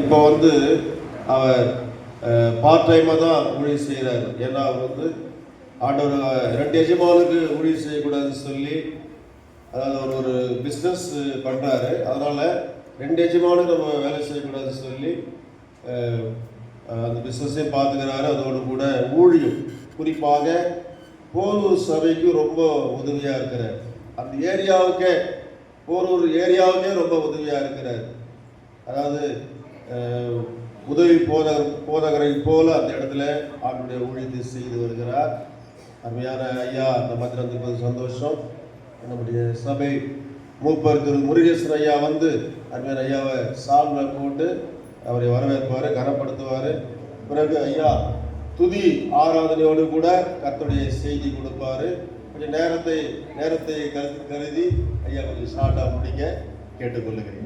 இப்போ அவர் பார்ட் டைமாக தான் ஊழியம் செய்கிறார். ஏன்னா அவர் ஆண்டவர் 2 எஜமானுக்கு ஊழியம் செய்யக்கூடாதுன்னு சொல்லி, அதாவது ஒரு பிஸ்னஸ் பண்ணுறாரு. அதனால் 2 எஜமானுக்கு நம்ம வேலை செய்யக்கூடாதுன்னு சொல்லி அந்த பிஸ்னஸையும் பார்த்துக்கிறாரு. அதோடு கூட ஊழியம், குறிப்பாக போரூர் சபைக்கு ரொம்ப உதவியாக இருக்கிறார். அந்த ஏரியாவுக்கே, போரூர் ஏரியாவுக்கே ரொம்ப உதவியாக இருக்கிறார். அதாவது உதவி போதகரை போல அந்த இடத்துல அவருடைய ஊழியத்தை செய்து வருகிறார். அருமையான ஐயா அந்த மத்தியில் வந்திருப்பது சந்தோஷம். நம்முடைய சபை மூப்பர் திரு முருகேசன் ஐயா அருமையான ஐயாவை சால்வை போட்டு அவரை வரவேற்பார், கனப்படுத்துவார். பிறகு ஐயா துதி ஆராதனையோடு கூட கர்த்தருடைய செய்தி கொடுப்பார். கொஞ்சம் நேரத்தை கருதி ஐயா கொஞ்சம் ஷார்ட்டாக முடிக்க கேட்டுக்கொள்ளுகிறேன்.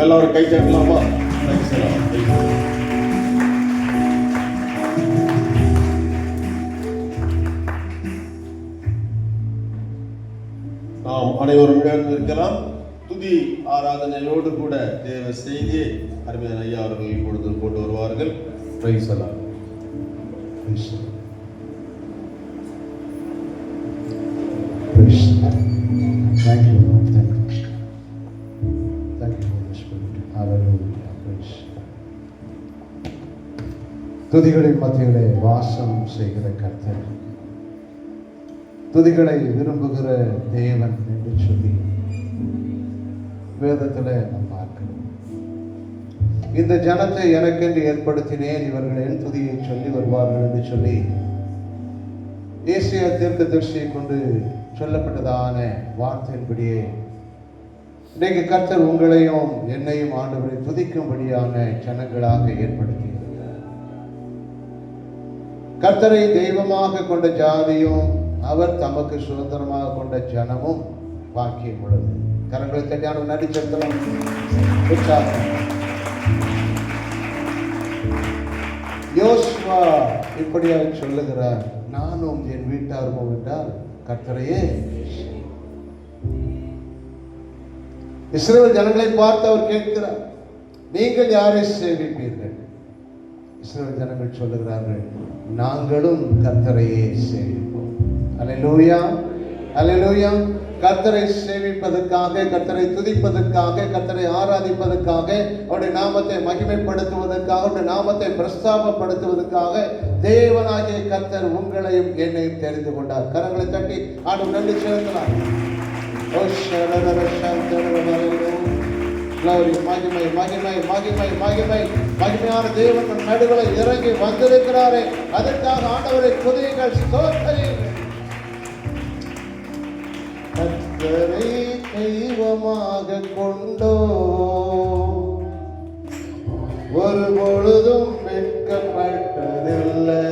எல்லாரும் கை தட்டலாமா? நாம் அனைவரும் இருக்கலாம். துதி ஆராதனையோடு கூட தேவ செய்தியை அருமையான ஐயா அவர்கள் இப்பொழுது கொண்டு வருவார்கள். பிரைஸ் எல்லாம். துதிகளின் மத்தியிலே வாசம் செய்கிற கர்த்தர், துதிகளை விரும்புகிற தேவன் என்று சொல்லி வேதத்தில் நாம் பார்க்கிறோம். இந்த ஜனத்தை எனக்கென்று ஏற்படுத்தினேன், இவர்கள் என் துதியை சொல்லி வருவார்கள் என்று சொல்லி ஏசாயா தீர்க்கதரிசியை கொண்டு சொல்லப்பட்டதான வார்த்தையின்படியே இன்றைக்கு கர்த்தர் உங்களையும் என்னையும் ஆண்டவரை துதிக்கும்படியான ஜனங்களாக ஏற்படுத்தி கர்த்தரை தெய்வமாக கொண்ட ஜாதியும் அவர் தமக்கு சுதந்திரமாக கொண்ட ஜனமும் பாக்கியம் உள்ளது. கரங்களை தட்டியான நடிச்செடுத்தலாம். யோசுவா இப்படியாக சொல்லுகிறார், நானும் என் வீட்டாரும் என்றால் கர்த்தரையே. இஸ்ரவேல் ஜனங்களை பார்த்து அவர் கேட்கிறார், நீங்கள் யாரை சேவிப்பீர்கள்? இஸ்ரவேல் ஜனங்கள் சொல்லுகிறார்கள், நாங்களும் கர்த்தரையே சேவிப்போம். அல்லேலூயா, அல்லேலூயா. கர்த்தரை சேவிப்பதற்காக, கர்த்தரை துதிப்பதற்காக, கர்த்தரை ஆராதிப்பதற்காக, அவருடைய நாமத்தை மகிமைப்படுத்துவதற்காக, அவருடைய நாமத்தை பிரஸ்தாபப்படுத்துவதற்காக தேவனாகிய கர்த்தர் உங்களையும் என்னையும் தெரிந்து கொண்டார். கரங்களை தட்டி ஆண்டு நன்றி செலுத்தலாம். மகிமை மகிமை மகிமை மகிமை மகிமையான தேவன் நடுகளை இறங்கி வந்திருக்கிறாரே, அதற்காக ஆண்டவரை துதியுங்கள், ஸ்தோத்திரியுங்கள். கர்த்தரை தெய்வமாக கொண்டோ ஒரு பொழுதும் வெட்கப்பட்டதில்லை.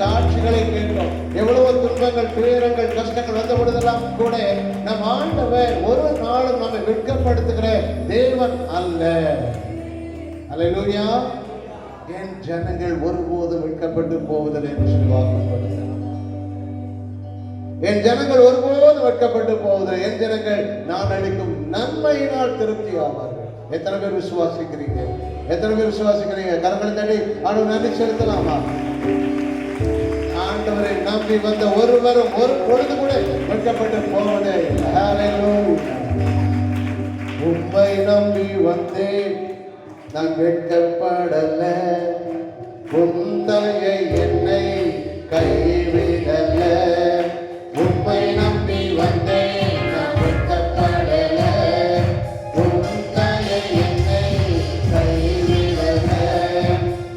சாட்சிகளை கேட்டோம். எவ்வளவு துன்பங்கள், துயரங்கள், கஷ்டங்கள் வந்த பொழுதெல்லாம் கூட நம் ஆண்டவர் ஒரு நாளும் நம்மை வெட்கப்படுத்துகிற தேவன் அல்ல. அல்லேலூயா. என் ஜனங்கள் ஒருபோதும் வெட்கப்பட்டு போவதில்லை என்று சொல்லி வாக்குறுதி. என் ஜனங்கள் ஒருபோதும் வெட்கப்பட்டு போவதில்லை. என் ஜனங்கள் நான் அளிக்கும் நன்மையினால் திருப்தி ஆவார்கள். எத்தனை பேர் விசுவாசிக்கிறீங்க? எத்தனை பேர் விசுவாசிக்கிறீங்க? கரங்களை தட்டி ஆண்டவர் நன்றி செலுத்தலாமா? ஆண்டவரை நம்பி வந்த ஒருவரும் ஒரு பொழுது கூட வெட்கப்பட்டு போவதே இல்லை. ஹல்லேலூயா. உம்மை நம்பி வந்தேன், நான் வெட்கப்படல. உந்தையை என்னை கைவிடல. உம்மை நம்பி வந்தேன், நான் வெட்கப்படல. உந்தையை என்னை கைவிடல.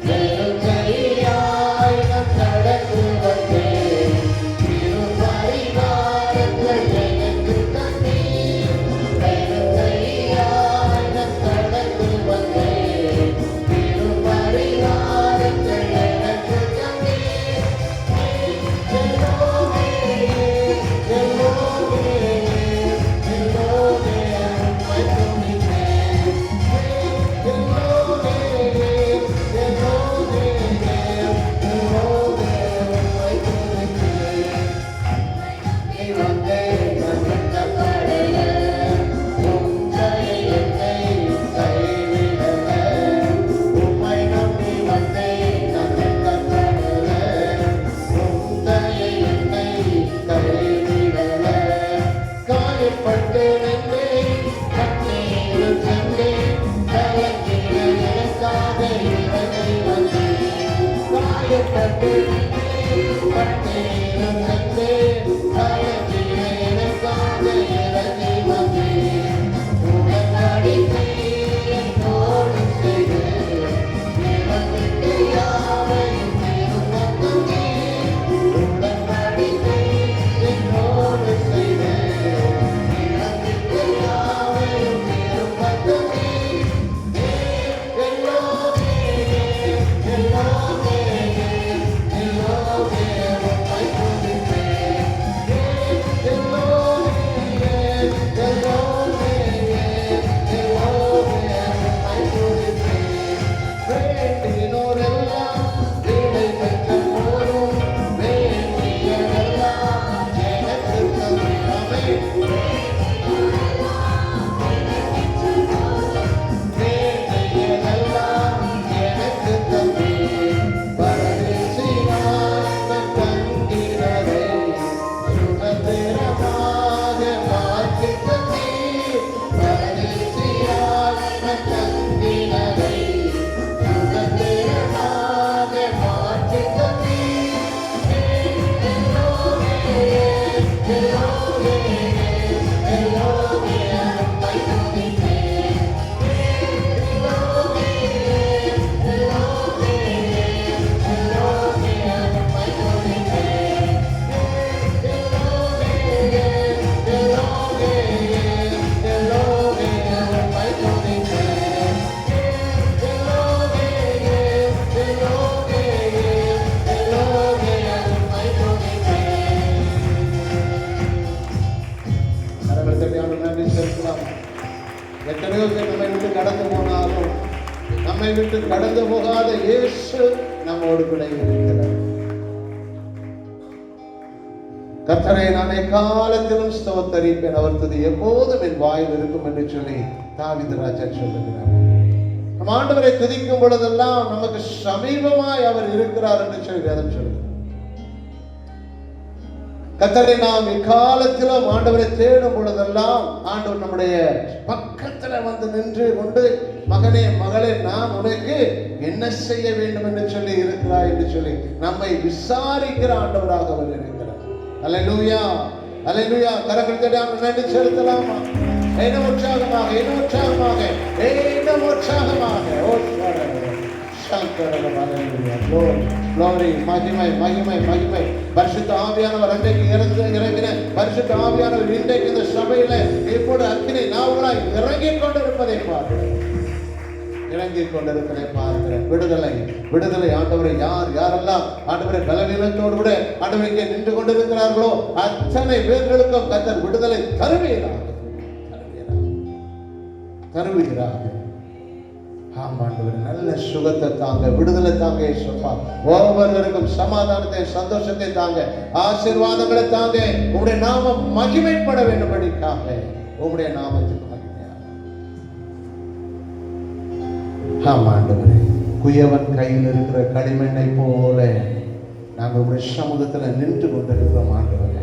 வெறும் கையாய் நான் கடந்து வந்தேன். திருப்பரிவாரங்கள் எனக்கு தந்தீர். வெறும் கையாய் நான் கடந்து வந்தேன். திருப்பரிவாரங்கள் எனக்கு தந்தீர். எல்லோமே, எல்லோமே, எல்லோமே உம்மை துதிப்பேன். எல்லோமே, எல்லோமே, எல்லோமே உம்மை துதிப்பேன். நீ வந்தேன், நான் வெட்கப்படல. உந்தையை என்னை கைவிடல. உம்மை நம்பி வந்தேன், நான் வெட்கப்படல. உந்தையை என்னை கைவிடல. காயப்பட்டு நின்றேன், கண்ணீரில் சென்றேன். கலங்கின எனக்காக இறங்கி வந்தேன். காயப்பட்டு நின்றேன், கண்ணீரில் சென்றேன். கலங்கின எனக்காக இறங்கி வந்தேன். உடன்படிக்கை என்னோடு செய்து எனக்கு யாவையும் திரும்பத் தந்தீர். உடன்படிக்கை என்னோடு செய்து எனக்கு யாவையும் திரும்பத் தந்தீர். எல்லோமே, எல்லோமே, எல்லோமே உம்மை துதிப்பேன். எல்லோமே, எல்லோமே, எல்லோமே உம்மை துதிப்பேன். வேண்டினோரெல்லாம் விடை பெற்ற போதும், வேண்டியதெல்லாம் எனக்கு தந்திரமே. வேண்டியதெல்லாம் எனக்கு தந்தீர். பரதேசியாய் நான் தங்கினதை சுதந்திரமாக மாற்றித் தந்தீர். பரதேசியாய் நான் தங்கினதை சுதந்திரமாக மாற்றித் தந்தீர். எல்லோமே, எல்லோமே, எல்லோமே உம்மை துதிப்பேன். எல்லோமே, எல்லோமே, எல்லோமே உம்மை துதிப்பேன். எல்லோமே, எல்லோமே, எல்லோமே உம்மை துதிப்பேன். எல்லோமே, எல்லோமே, எல்லோமே உம்மை துதிப்பேன். கரங்களை தட்டி ஆண்டவருக்கு நன்றி செலுத்தலாம். எத்தனையோ பேர் நம்மை விட்டு கடந்து போனாலும் நம்மை விட்டு கடந்து போகாத இயேசு நம்மோடு கூட இருக்கிறார். கர்த்தரை நான் எக்காலத்திலும் ஸ்தோத்தரிப்பேன், அவர் துதி எப்போதும் என் வாயில் இருக்கும் என்று சொல்லி தாவீது ராஜா சொல்லுகிறார். நம் ஆண்டவரை துதிக்கும் பொழுதெல்லாம் நமக்கு சமீபமாய் அவர் இருக்கிறார் என்று சொல்லி வேதம் சொல்லுகிறார். கர்த்தரை நாம் எக்காலத்திலும் ஆண்டவரை தேடும் பொழுதெல்லாம் ஆண்டவர் நம்முடைய பக்கத்துல வந்து நின்று கொண்டு, மகனே மகளே, நான் உனக்கு என்ன செய்ய வேண்டும் என்று சொல்லி இருக்கிறாய் என்று சொல்லி நம்மை விசாரிக்கிற ஆண்டவராக அவர் இருக்கிறார். அல்லேலூயா, அல்லேலூயா. கரங்களை தட்டி ஆண்டவருக்கு நன்றி செலுத்தலாமா? இன்னும் உற்சாகமாக, இன்னும் உற்சாகமாக, இன்னும் உற்சாகமாக. மகிமை, மகிமை, மகிமை. பரிசுத்த ஆவியானவர் அன்றைக்கு இறங்கின பரிசுத்த ஆவியானவர் இன்றைக்கு இந்த சபையில இப்போது அக்கினி நாவுகளாய் இறங்கிக் கொண்டிருப்பதை பார்க்கிறோம். இறங்கிக் கொண்டிருக்கிறதை பார்க்கிறேன். விடுதலை விடுதலை ஆண்டவரை யாரெல்லாம் ஆண்டவரை பலவீனத்தோடு கூட ஆண்டவரை நின்று கொண்டிருக்கிறார்களோ அத்தனை பேர்களுக்கும் கர்த்தர் விடுதலை தருவீராக. ஆமாண்டவர் நல்ல சுகத்தை தாங்க, விடுதலை தாங்க இயேசுப்பா. ஒவ்வொருவருக்கும் சமாதானத்தை சந்தோஷத்தை தாங்க, ஆசீர்வாதங்களை தாங்க. உம்முடைய நாமம் மகிமைப்பட வேண்டும்படிக்காக உம்முடைய நாமத்துக்கு ஆமாண்டவரே, குயவன் கையில் இருக்கிற களிமண்ணை போல நாங்கள் உங்களுடைய சமூகத்துல நின்று கொண்டிருக்கிறோம் ஆண்டவரே.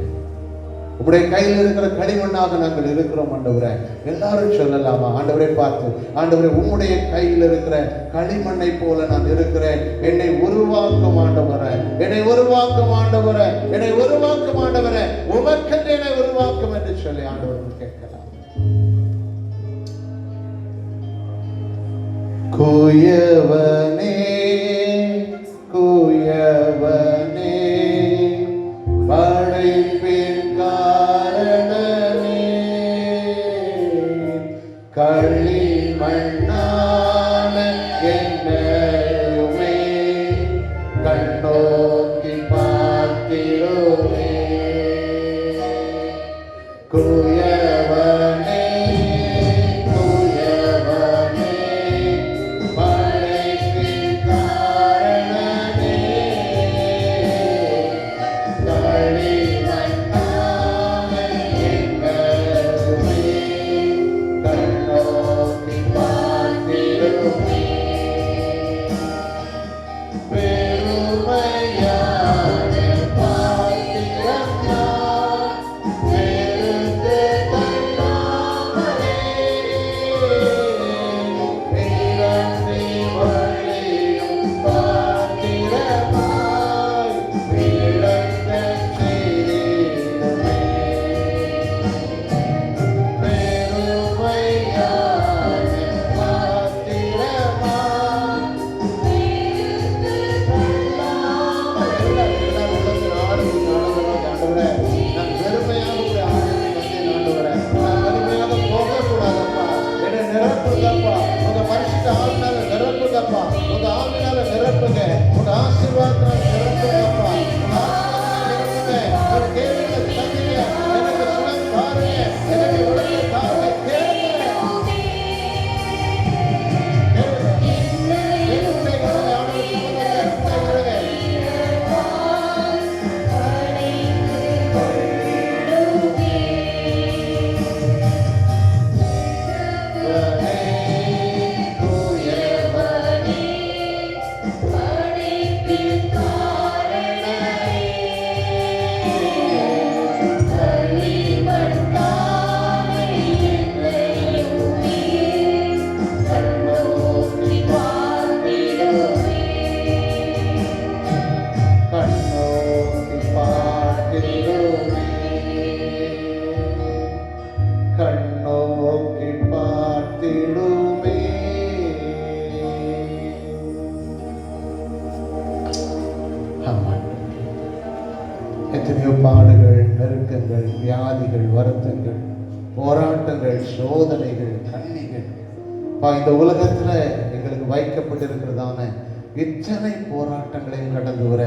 உங்களுடைய கையில் இருக்கிற களிமண்ணாக நாங்கள் இருக்கிறோம் ஆண்டவரே. எல்லாரும் சொல்லலாமா ஆண்டவரை பார்த்து, ஆண்டவரே உம்முடைய கையில் இருக்கிற களிமண்ணை போல நான் இருக்கிறேன், என்னை உருவாக்கும் ஆண்டவரே, என்னை உருவாக்கும் ஆண்டவரே, என்னை உருவாக்கும் ஆண்டவரே, உமக்கென்று என்னை உருவாக்கும் என்று சொல்லி ஆண்டவர் கேட்கலாம். குயவனே குயவனே படைப்பின் காரணமே, களிமண்ணான என்னையுமே கண்ணோக்கி பார்த்திடுமே. குயவனே எத்தனையோ பாடுகள், நெருக்கங்கள், வியாதிகள், வருத்தங்கள், போராட்டங்கள், சோதனைகள், கண்ணிகள் இந்த உலகத்துல எங்களுக்கு வைக்கப்பட்டிருக்கிறதான இத்தனை போராட்டங்களையும் கடந்து வர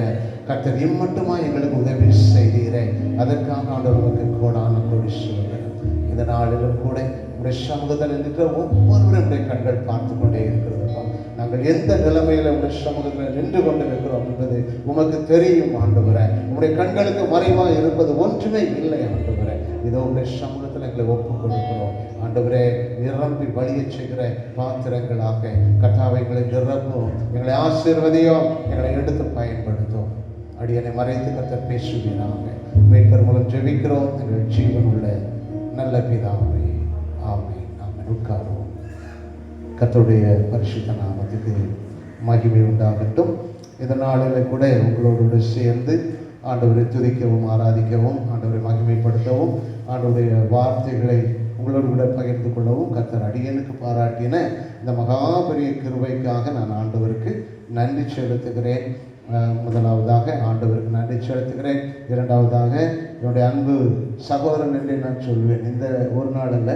கர்த்தர் இம்மட்டுமா எங்களுக்கு உதவி செய்கிறேன். அதற்காக ஆண்டவருக்கு கோடான கோடி சொல்கிறேன். இந்த நாளிலும் கூட உடைய சமூகத்தில் இருக்கிற ஒவ்வொருவருடைய கண்கள் பார்த்து கொண்டே இருக்கிறதுப்பா. நாங்கள் எந்த நிலைமையில உடைய சமூகத்தில் நின்று கொண்டிருக்கிறோம் என்பது உமக்கு தெரியும் ஆண்டவரே. உடைய கண்களுக்கு மறைவாக இருப்பது ஒன்றுமே இல்லை ஆண்டவரே. இதோ உடைய சமூகத்தில் எங்களை ஒப்புக் கொடுக்கிறோம் ஆண்டவரே. நிரம்பி வழிய செய்கிற பாத்திரங்களாக கர்த்தாவை எங்களை நிரப்பும், எங்களை ஆசீர்வதியும், எங்களை எடுத்து பயன்படுத்தும். அடியனை மறைத்து கர்த்தர் பேசுவீராக. மீட்பர் மூலம் ஜெபிக்கிறோம் எங்கள் ஜீவன் உள்ள நல்ல பிதாவே, ஆமென். ஆமென். உட்காருவோம். கர்த்தருடைய பரிசுத்த நாமத்துக்கு மகிமை உண்டாகட்டும். இந்த நாளில் கூட உங்களோடு சேர்ந்து ஆண்டவரை துதிக்கவும், ஆராதிக்கவும், ஆண்டவரை மகிமைப்படுத்தவும், ஆண்டவருடைய வார்த்தைகளை உங்களோடு கூட பகிர்ந்து கொள்ளவும் கர்த்தர் அடியனுக்கு பாராட்டின இந்த மகாபெரிய கிருபைக்காக நான் ஆண்டவருக்கு நன்றி செலுத்துகிறேன். முதலாவதாக ஆண்டவருக்கு நன்றி செலுத்துகிறேன். இரண்டாவதாக என்னுடைய அன்பு சகோதரன் என்று நான் சொல்வேன். இந்த ஒரு நாளில்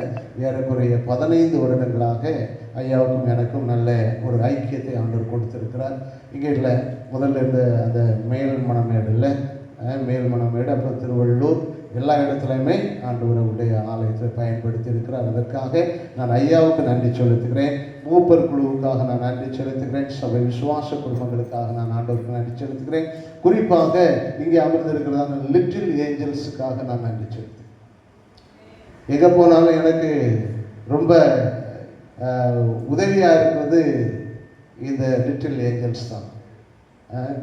ஏறக்குறைய 15 வருடங்களாக ஐயாவுக்கும் எனக்கும் நல்ல ஒரு ஐக்கியத்தை ஆண்டவர் கொடுத்திருக்கிறார். இங்கே இல்லை, முதல்ல இந்த அந்த மேல்மணமேடு இல்லை, மேல்மணமேடு, அப்புறம் திருவள்ளூர், எல்லா இடத்துலையுமே ஆண்டவருடைய ஆலயத்தை பயன்படுத்தி இருக்கிறார். அதற்காக நான் ஐயாவுக்கு நன்றி செலுத்துகிறேன். மூப்பர் குழுவுக்காக நான் நன்றி செலுத்துகிறேன். சபை விசுவாச குடும்பங்களுக்காக நான் ஆண்டவருக்கு நன்றி செலுத்துகிறேன். குறிப்பாக இங்கே அமர்ந்திருக்கிறதான லிட்டில் ஏஞ்சல்ஸுக்காக நான் நன்றி செலுத்துகிறேன். எங்கே போனாலும் எனக்கு ரொம்ப உதவியாக இருக்கிறது இந்த லிட்டில் ஏஞ்சல்ஸ் தான்,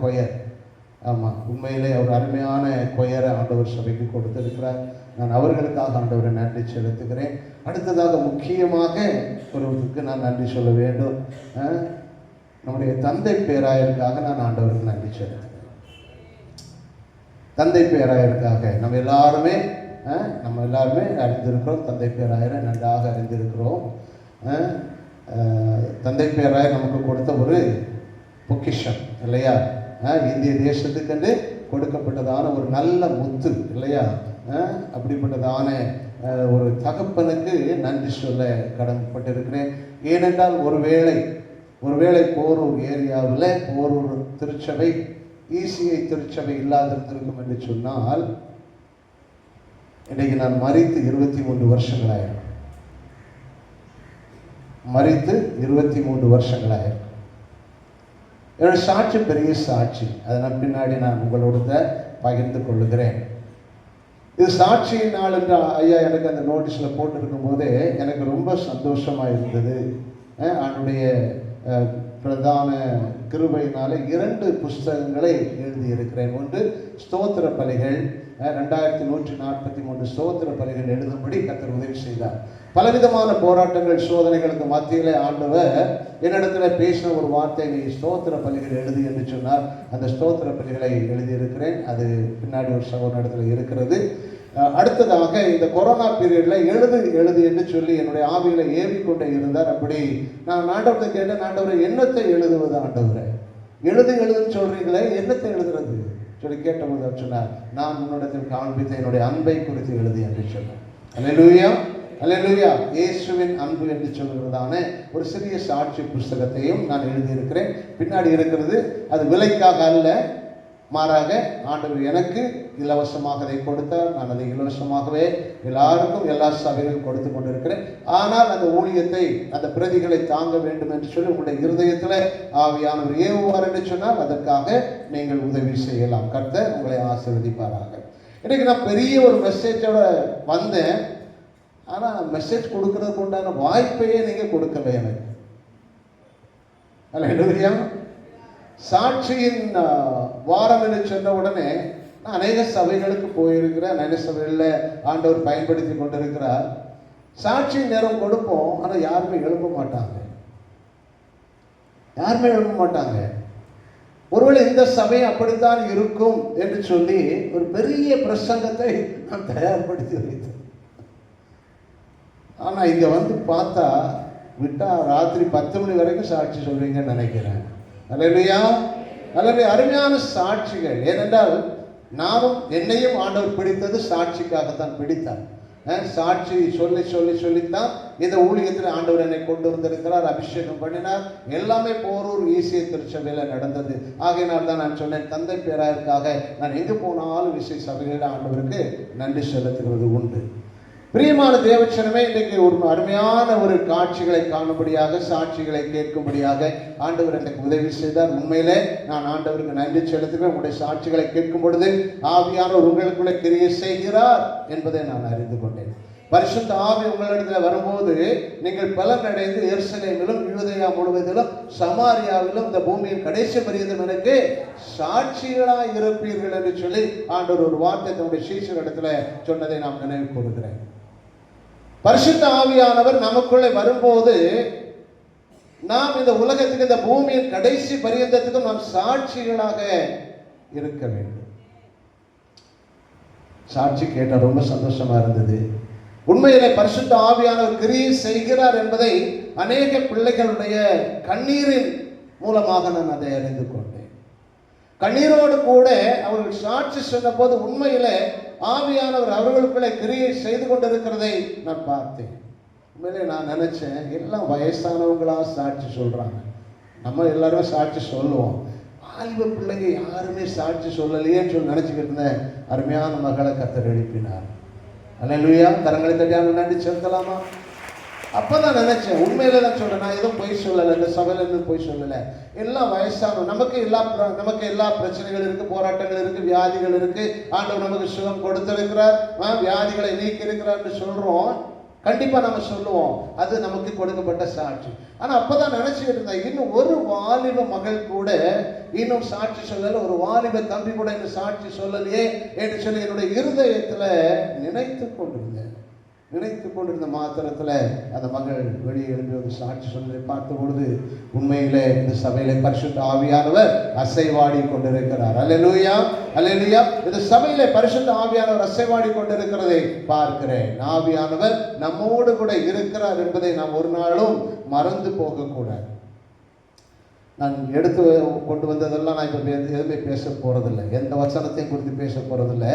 கொயர். ஆமாம், உண்மையிலே ஒரு அருமையான கொயரை ஆண்டவர் சபைக்கு கொடுத்திருக்கிறார். நான் அவர்களுக்காக ஆண்டவரை நன்றி செலுத்துகிறேன். அடுத்ததாக முக்கியமாக ஒருவருக்கு நான் நன்றி சொல்ல வேண்டும். நம்முடைய தந்தை பேராயருக்காக நான் ஆண்டவருக்கு நன்றி செலுத்துகிறேன். தந்தை பேராயருக்காக நம்ம எல்லாருமே அறிந்திருக்கிறோம். தந்தை பேராயரை நன்றாக அறிந்திருக்கிறோம். தந்தை பேராயர் நமக்கு கொடுத்த ஒரு பொக்கிஷம் இல்லையா? இந்திய தேசத்துக்கென்று கொடுக்கப்பட்டதான ஒரு நல்ல முத்து இல்லையா? அப்படிப்பட்டதான ஒரு தகப்பனுக்கு நன்றி சொல்ல கடமைப்பட்டிருக்கிறேன். ஏனென்றால் ஒருவேளை போரூர் ஏரியாவில் போரூர் திருச்சபை ஈசிஐ திருச்சபை இல்லாதிருந்திருக்கும் என்று சொன்னால் இன்றைக்கு நான் மரித்து 23 வருஷங்களாயிரும். மரித்து 23 வருஷங்களாயிரும். என்னோட சாட்சி பெரிய சாட்சி. அதனால் பின்னாடி நான் உங்களோட பகிர்ந்து கொள்ளுகிறேன். இது சாட்சியின் நாள் என்று ஐயா எனக்கு அந்த நோட்டீஸில் போட்டிருக்கும் போதே எனக்கு ரொம்ப சந்தோஷமாக இருந்தது. அவனுடைய பிரதான கிருபையினால 2 புஸ்தகங்களை எழுதியிருக்கிறேன். ஒன்று ஸ்தோத்திர பலிகள், 2143 ஸ்தோத்திர பலிகள் எழுதும்படி கர்த்தர் உதவி செய்தார். பலவிதமான போராட்டங்கள் சோதனைகளுக்கு மத்தியிலே ஆண்டவர் என்னிடத்தில் பேசின ஒரு வார்த்தை, நீ ஸ்தோத்திர பலிகள் எழுது என்று சொன்னார். அந்த ஸ்தோத்திர பலிகளை எழுதியிருக்கிறேன். அது பின்னாடி ஒரு சகோதரத்தில் இருக்கிறது. அடுத்ததாக இந்த கொரோனா பீரியடில் எழுது என்று சொல்லி என்னுடைய ஆவிகளை ஏவிக்கொண்டே இருந்தார். அப்படி நான் ஆண்டவரை கேட்டேன், ஆண்டவரை என்னத்தை எழுதுவது ஆண்டவரை? எழுதுன்னு சொல்றீங்களே, என்னத்தை எழுதுறது சொல்லி கேட்டபோது சொன்னார், நான் உன்னிடத்தில் காண்பித்த என்னுடைய அன்பை குறித்து எழுது என்று சொன்னார். அல்லேலூயா, அல்லேலூயா. இயேசுவின் அன்பு என்று சொல்கிறதான ஒரு சிறிய சாட்சி புஸ்தகத்தையும் நான் எழுதியிருக்கிறேன். பின்னாடி இருக்கிறது. அது விலைக்காக அல்ல, மாறாக ஆண்டவர் எனக்கு இலவசமாக அதை கொடுத்தார். நான் அதை இலவசமாகவே எல்லாருக்கும் எல்லா சபைகளும் கொடுத்து கொண்டிருக்கிறேன். ஆனால் அந்த ஊழியத்தை, அந்த பிரதிகளை தாங்க வேண்டும் என்று சொல்லி உங்களுடைய இருதயத்தில் ஆவியானவர் ஏவுவார் என்று சொன்னால் அதற்காக நீங்கள் உதவி செய்யலாம். கர்த்தர் உங்களை ஆசீர்வதிப்பாராக. இன்னைக்கு நான் பெரிய ஒரு மெசேஜோட வந்தேன். ஆனால் மெசேஜ் கொடுக்கறதுக்கு உண்டான வாய்ப்பையே நீங்கள் கொடுக்கல எனக்கு. அல்லேலூயா. சாட்சியின் வாரம் என்று சொன்ன உடனே நான் அநேக சபைகளுக்கு போயிருக்கிறேன். அநேக சபைகளில் ஆண்டவர் பயன்படுத்தி கொண்டிருக்கிறார். சாட்சி நேரம் கொடுப்போம், ஆனால் யாருமே எழுப்ப மாட்டாங்க. ஒருவேளை இந்த சபை அப்படித்தான் இருக்கும் என்று சொல்லி ஒரு பெரிய பிரசங்கத்தை நான் தயார்படுத்தி வைத்தேன். ஆனால் இங்கே வந்து பார்த்தா விட்டா ராத்திரி 10 மணி வரைக்கும் சாட்சி சொல்வீங்கன்னு நினைக்கிறேன். அல்லேலூயா, அல்லேலூயா. அருமையான சாட்சிகள். ஏனென்றால் நானும் என்னையும் ஆண்டவர் பிடித்தது சாட்சிக்காகத்தான் பிடித்தார். சாட்சி சொல்லித்தான் இந்த ஊழியத்தில் ஆண்டவர் என்னை கொண்டு வந்திருக்கிறார், அபிஷேகம் பண்ணினார். எல்லாமே போரூர் ஈசிஐ திருச்சபையில் நடந்தது. ஆகையினால் தான் நான் சொன்னேன், தந்தை பேராயருக்காக நான் எங்கு போனாலும் விசை சபைகளில் ஆண்டவருக்கு நன்றி செலுத்துகிறது உண்டு. பிரியமான தேவச்சனமே, இன்றைக்கு ஒரு அருமையான ஒரு காட்சிகளை காணும்படியாக, சாட்சிகளை கேட்கும்படியாக ஆண்டவர் எனக்கு உதவி செய்தார். உண்மையிலே நான் ஆண்டவருக்கு நன்றி செலுத்துகிறேன். உங்களுடைய சாட்சிகளை கேட்கும் பொழுது ஆவியானவர் உங்களுக்குள்ளே கிரியை செய்கிறார் என்பதை நான் அறிந்து கொண்டேன். பரிசுத்த ஆவி உங்களிடத்தில் வரும்போது நீங்கள் பலன் அடைந்து எருசலேமிலும் யூதேயா முழுவதிலும் சமாரியாவிலும் இந்த பூமியின் கடைசி பரியந்தம் எனக்கு சாட்சிகளாய் இருப்பீர்கள் என்று சொல்லி ஆண்டவர் ஒரு வார்த்தை தன்னுடைய சீஷரிடத்தில் சொன்னதை நாம் நினைவு கூறுகிறேன். பரிசுத்த ஆவியானவர் நமக்குள்ளே வரும்போது நாம் இந்த உலகத்துக்கு, இந்த பூமியின் கடைசி பரியந்தத்துக்கும் நாம் சாட்சிகளாக இருக்க வேண்டும். சாட்சி கேட்ட ரொம்ப சந்தோஷமா இருந்தது. உண்மையிலே பரிசுத்த ஆவியானவர் கிரியை செய்கிறார் என்பதை அநேக பிள்ளைகளுடைய கண்ணீரின் மூலமாக நான் அதை அறிந்து கொண்டேன். கண்ணீரோடு கூட அவர்கள் சாட்சி சொன்ன போது உண்மையிலே ஆவியானவர் அவர்களுக்குள்ளே கிரியை செய்து கொண்டிருக்கிறதை நான் பார்த்தேன். உண்மையிலே நான் நினைச்சேன் எல்லாம் வயசானவங்களா சாட்சி சொல்றாங்க, நம்ம எல்லாருமே சாட்சி சொல்லுவோம், வாலிப பிள்ளைங்க யாருமே சாட்சி சொல்லலையேன்னு சொல்லி நினைச்சுக்கிட்டு இருந்தேன். அருமையான மகளை கர்த்தர் எழுப்பினார். அல்லேலூயா. கரங்களை தட்டியாக நன்றி செலுத்தலாமா? அப்பதான் நினைச்சேன், உண்மையில தான் சொல்றேன், நான் எதுவும் பொய் சொல்லலை, இந்த சபையில இருந்து பொய் சொல்லலை. எல்லாம் வயசான நமக்கு எல்லா பிரச்சனைகள் இருக்கு, போராட்டங்கள் இருக்கு, வியாதிகள் இருக்கு. ஆண்டவர் நமக்கு சுகம் கொடுத்திருக்கிறார், வியாதிகளை நீக்கி இருக்கிறார் சொல்றோம். கண்டிப்பா நம்ம சொல்லுவோம், அது நமக்கு கொடுக்கப்பட்ட சாட்சி. ஆனா அப்பதான் நினைச்சுட்டு இருந்தேன், இன்னும் ஒரு வாலிப மகள் கூட இன்னும் சாட்சி சொல்லல, ஒரு வாலிப தம்பி கூட இன்னும் சாட்சி சொல்லலையே என்று சொல்லி என்னுடைய இருதயத்துல நினைத்து கொண்டிருந்த மாத்திரத்துல அந்த மகள் வெளியே எழுப்பி ஒரு சாட்சி சொல்லி பார்த்த பொழுது உண்மையிலே இந்த சபையிலே பரிசுத்த ஆவியானவர் அசைவாடி கொண்டிருக்கிறார். அல்லேலூயா, அல்லேலூயா. இந்த சபையிலே பரிசுத்த ஆவியானவர் அசைவாடி கொண்டிருக்கிறதை பார்க்கிறேன். ஆவியானவர் நம்மோடு கூட இருக்கிறார் என்பதை நாம் ஒரு நாளும் மறந்து போகக்கூடாது. நான் எடுத்து கொண்டு வந்ததெல்லாம் நான் இப்போ எதுவுமே பேச போகிறதில்லை, எந்த வசனத்தையும் குறித்து பேச போகிறதில்லை.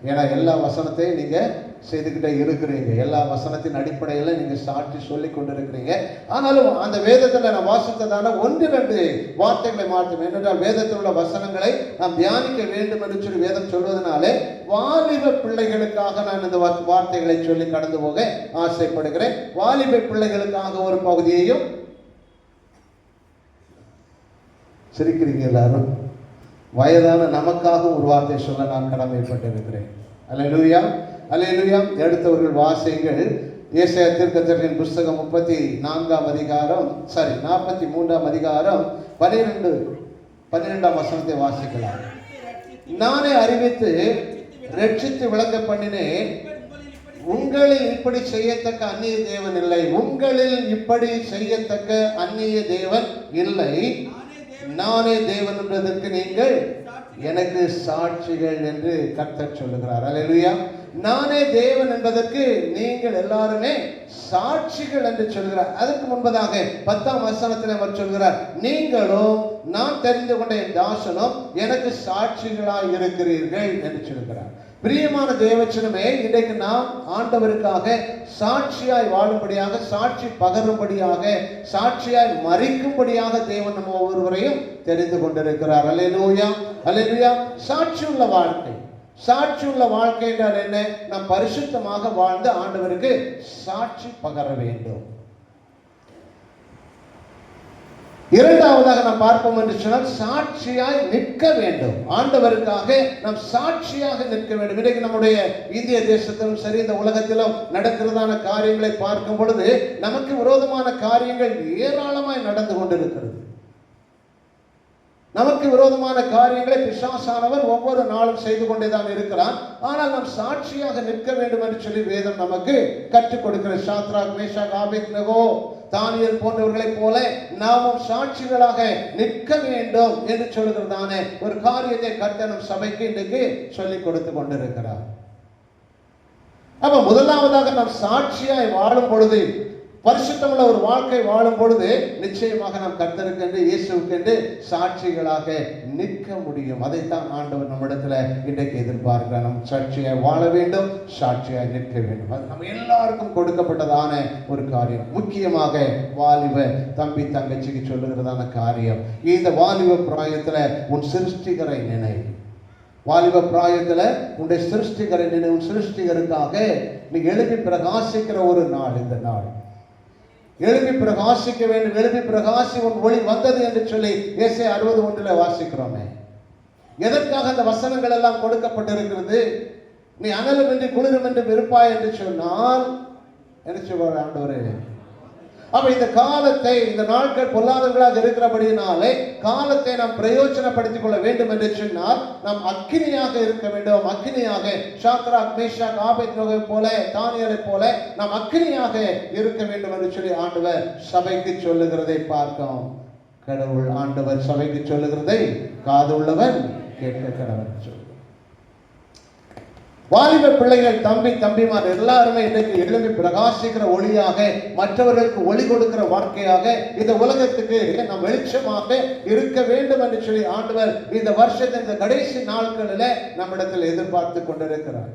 ஏன்னா எல்லா வசனத்தையும் நீங்கள் செய்துக்கிட்டே இருக்கிறீங்க, எல்லா வசனத்தின் அடிப்படையில் நீங்கள் சாட்சி சொல்லி கொண்டு இருக்கிறீங்க. ஆனாலும் அந்த வேதத்தில் நான் வாசித்ததான 1-2 வார்த்தைகளை மாற்றும். என்னென்றால் வேதத்தில் உள்ள வசனங்களை நாம் தியானிக்க வேண்டும் என்று சொல்லி வேதம் சொல்வதனாலே வாலிப பிள்ளைகளுக்காக நான் இந்த வார்த்தைகளை சொல்லி கடந்து போக ஆசைப்படுகிறேன். வாலிப பிள்ளைகளுக்காக ஒரு பகுதியையும். சிரிக்கிறீங்க எல்லாரும். வயதான நமக்காக ஒரு வார்த்தை சொல்ல நான் கடமைப்பட்டிருக்கிறேன். அல்லேலூயா, அல்லேலூயா. எடுத்தவர்கள் வாசியுங்கள். ஏசாயா தீர்க்கதரிசியின் புஸ்தகம் 43ஆம் அதிகாரம் 12ஆம் வசனத்தை வாசிக்கலாம். நானே அறிவித்து ரட்சித்து விளங்க பண்ணினேன், உங்களில் இப்படி செய்யத்தக்க அந்நிய தேவன் இல்லை. உங்களில் இப்படி செய்யத்தக்க அந்நிய தேவன் இல்லை, நானே தேவன் என்பதற்கு நீங்கள் எனக்கு சாட்சிகள் என்று கர்த்தர் சொல்லுகிறார். அல்லேலூயா. நானே தேவன் என்பதற்கு நீங்கள் எல்லாருமே சாட்சிகள் என்று சொல்கிறார். அதற்கு முன்பதாக 10ஆம் வசனத்தில் அவர் சொல்கிறார், நீங்களும் நான் தெரிந்து கொண்ட என் தாசனும் எனக்கு சாட்சிகளாய் இருக்கிறீர்கள் என்று சொல்கிறார். பிரியமான தேவச்சனமே, இன்றைக்கு நாம் ஆண்டவருக்காக சாட்சியாய் வாழும்படியாக, சாட்சி பகரும்படியாக, சாட்சியாய் மறிக்கும்படியாக தேவன் நம்ம ஒவ்வொருவரையும் தெரிந்து கொண்டிருக்கிறார். அல்லேலூயா, அல்லேலூயா. சாட்சியுள்ள வாழ்க்கை, சாட்சியுள்ள வாழ்க்கை என்றால் என்ன? நாம் பரிசுத்தமாக வாழ்ந்து ஆண்டவருக்கு சாட்சி பகர வேண்டும். இரண்டாவதாக நாம் பார்ப்போம் என்று சொன்னால் சாட்சியாய் நிற்க வேண்டும். ஆண்டவருக்காக நாம் சாட்சியாக நிற்க வேண்டும். இன்றைக்கு நம்முடைய இந்திய தேசத்திலும் சரி, இந்த உலகத்திலும் நடக்கிறதான காரியங்களை பார்க்கும் பொழுது நமக்கு விரோதமான காரியங்கள் ஏராளமாய் நடந்து கொண்டிருக்கிறது. நமக்கு விரோதமான காரியங்களை பிசாசானவர் ஒவ்வொரு நாளும் செய்து கொண்டேதான் இருக்கிறான். ஆனால் நாம் சாட்சியாக நிற்க வேண்டும் என்று சொல்லி வேதம் நமக்கு கற்றுக் கொடுக்கிற சாத்ராக், மேஷாக், ஆபேத்நேகோ, தானியேல் போன்றவர்களைப் போல நாமும் சாட்சிகளாக நிற்க வேண்டும் என்று சொல்லுகிறதான ஒரு காரியத்தை கர்த்தர் நம் சபைக்கு இன்றைக்கு சொல்லிக் கொடுத்து கொண்டிருக்கிறார். அப்ப முதலாவதாக நாம் சாட்சியாய் வாழும் பொழுது, பரிசுத்தமுள்ள ஒரு வாழ்க்கை வாழும் பொழுது நிச்சயமாக நாம் கர்த்தருக்கென்று, இயேசுவுக்கென்று சாட்சிகளாக நிற்க முடியும். அதைத்தான் ஆண்டவர் நம்மிடத்துல இன்றைக்கு எதிர்பார்க்கிறார். நம் சாட்சியாய் வாழ வேண்டும், சாட்சியாய் நிற்க வேண்டும். அது நம்ம எல்லாருக்கும் கொடுக்கப்பட்டதான ஒரு காரியம். முக்கியமாக வாலிப தம்பி தங்கச்சிக்கு சொல்லுகிறதான காரியம். இந்த வாலிப பிராயத்துல உன் சிருஷ்டிகரை நினை. வாலிப பிராயத்துல உன்னுடைய சிருஷ்டிகரை நினை. உன் சிருஷ்டிகருக்காக நீ எழுப்பி பிரகாசிக்கிற ஒரு நாள் இந்த நாள். எழுப்பி பிரகாசிக்க வேண்டும். எழுப்பி பிரகாசி உன் ஒளி வந்தது என்று சொல்லி ஏசாயா 60:1 வாசிக்கிறோமே. எதற்காக அந்த வசனங்கள் எல்லாம் கொடுக்கப்பட்டிருக்கிறது? நீ அனலும் என்று குளிரும் என்று இருப்பாய் என்று சொன்னால் என்ன சொல்வார் ஆண்டவரே? அப்ப இந்த காலத்தை, இந்த நாட்கள் பொல்லாதவர்களாக இருக்கிறபடியினாலே காலத்தை நாம் பிரயோஜனப்படுத்திக் கொள்ள வேண்டும் என்று சொன்னால் நாம் அக்கினியாக இருக்க வேண்டும். அக்கினியாக சாத்ராக், மேஷாக், ஆபேத்நேகோ போல, தானியேலை போல நாம் அக்கினியாக இருக்க வேண்டும் என்று சொல்லி ஆண்டவர் சபைக்கு சொல்லுகிறதை பார்க்கிறோம். கடவுள் ஆண்டவர் சபைக்கு சொல்லுகிறதை காது உள்ளவன் கேட்க கடவன் சொல்லுகிறார். வாலிப பிள்ளைகள், தம்பிமார் எல்லாருமே இன்றைக்கு எழும்பி பிரகாசிக்கிற ஒளியாக, மற்றவர்களுக்கு ஒளி கொடுக்கிற வாழ்க்கையாக, இந்த உலகத்துக்கு நாம் வெளிச்சமாக இருக்க வேண்டும் என்று சொல்லி ஆண்டவர் இந்த வருஷத்தின் இந்த கடைசி நாட்களில் நம்மிடத்தில் எதிர்பார்த்து கொண்டிருக்கிறார்.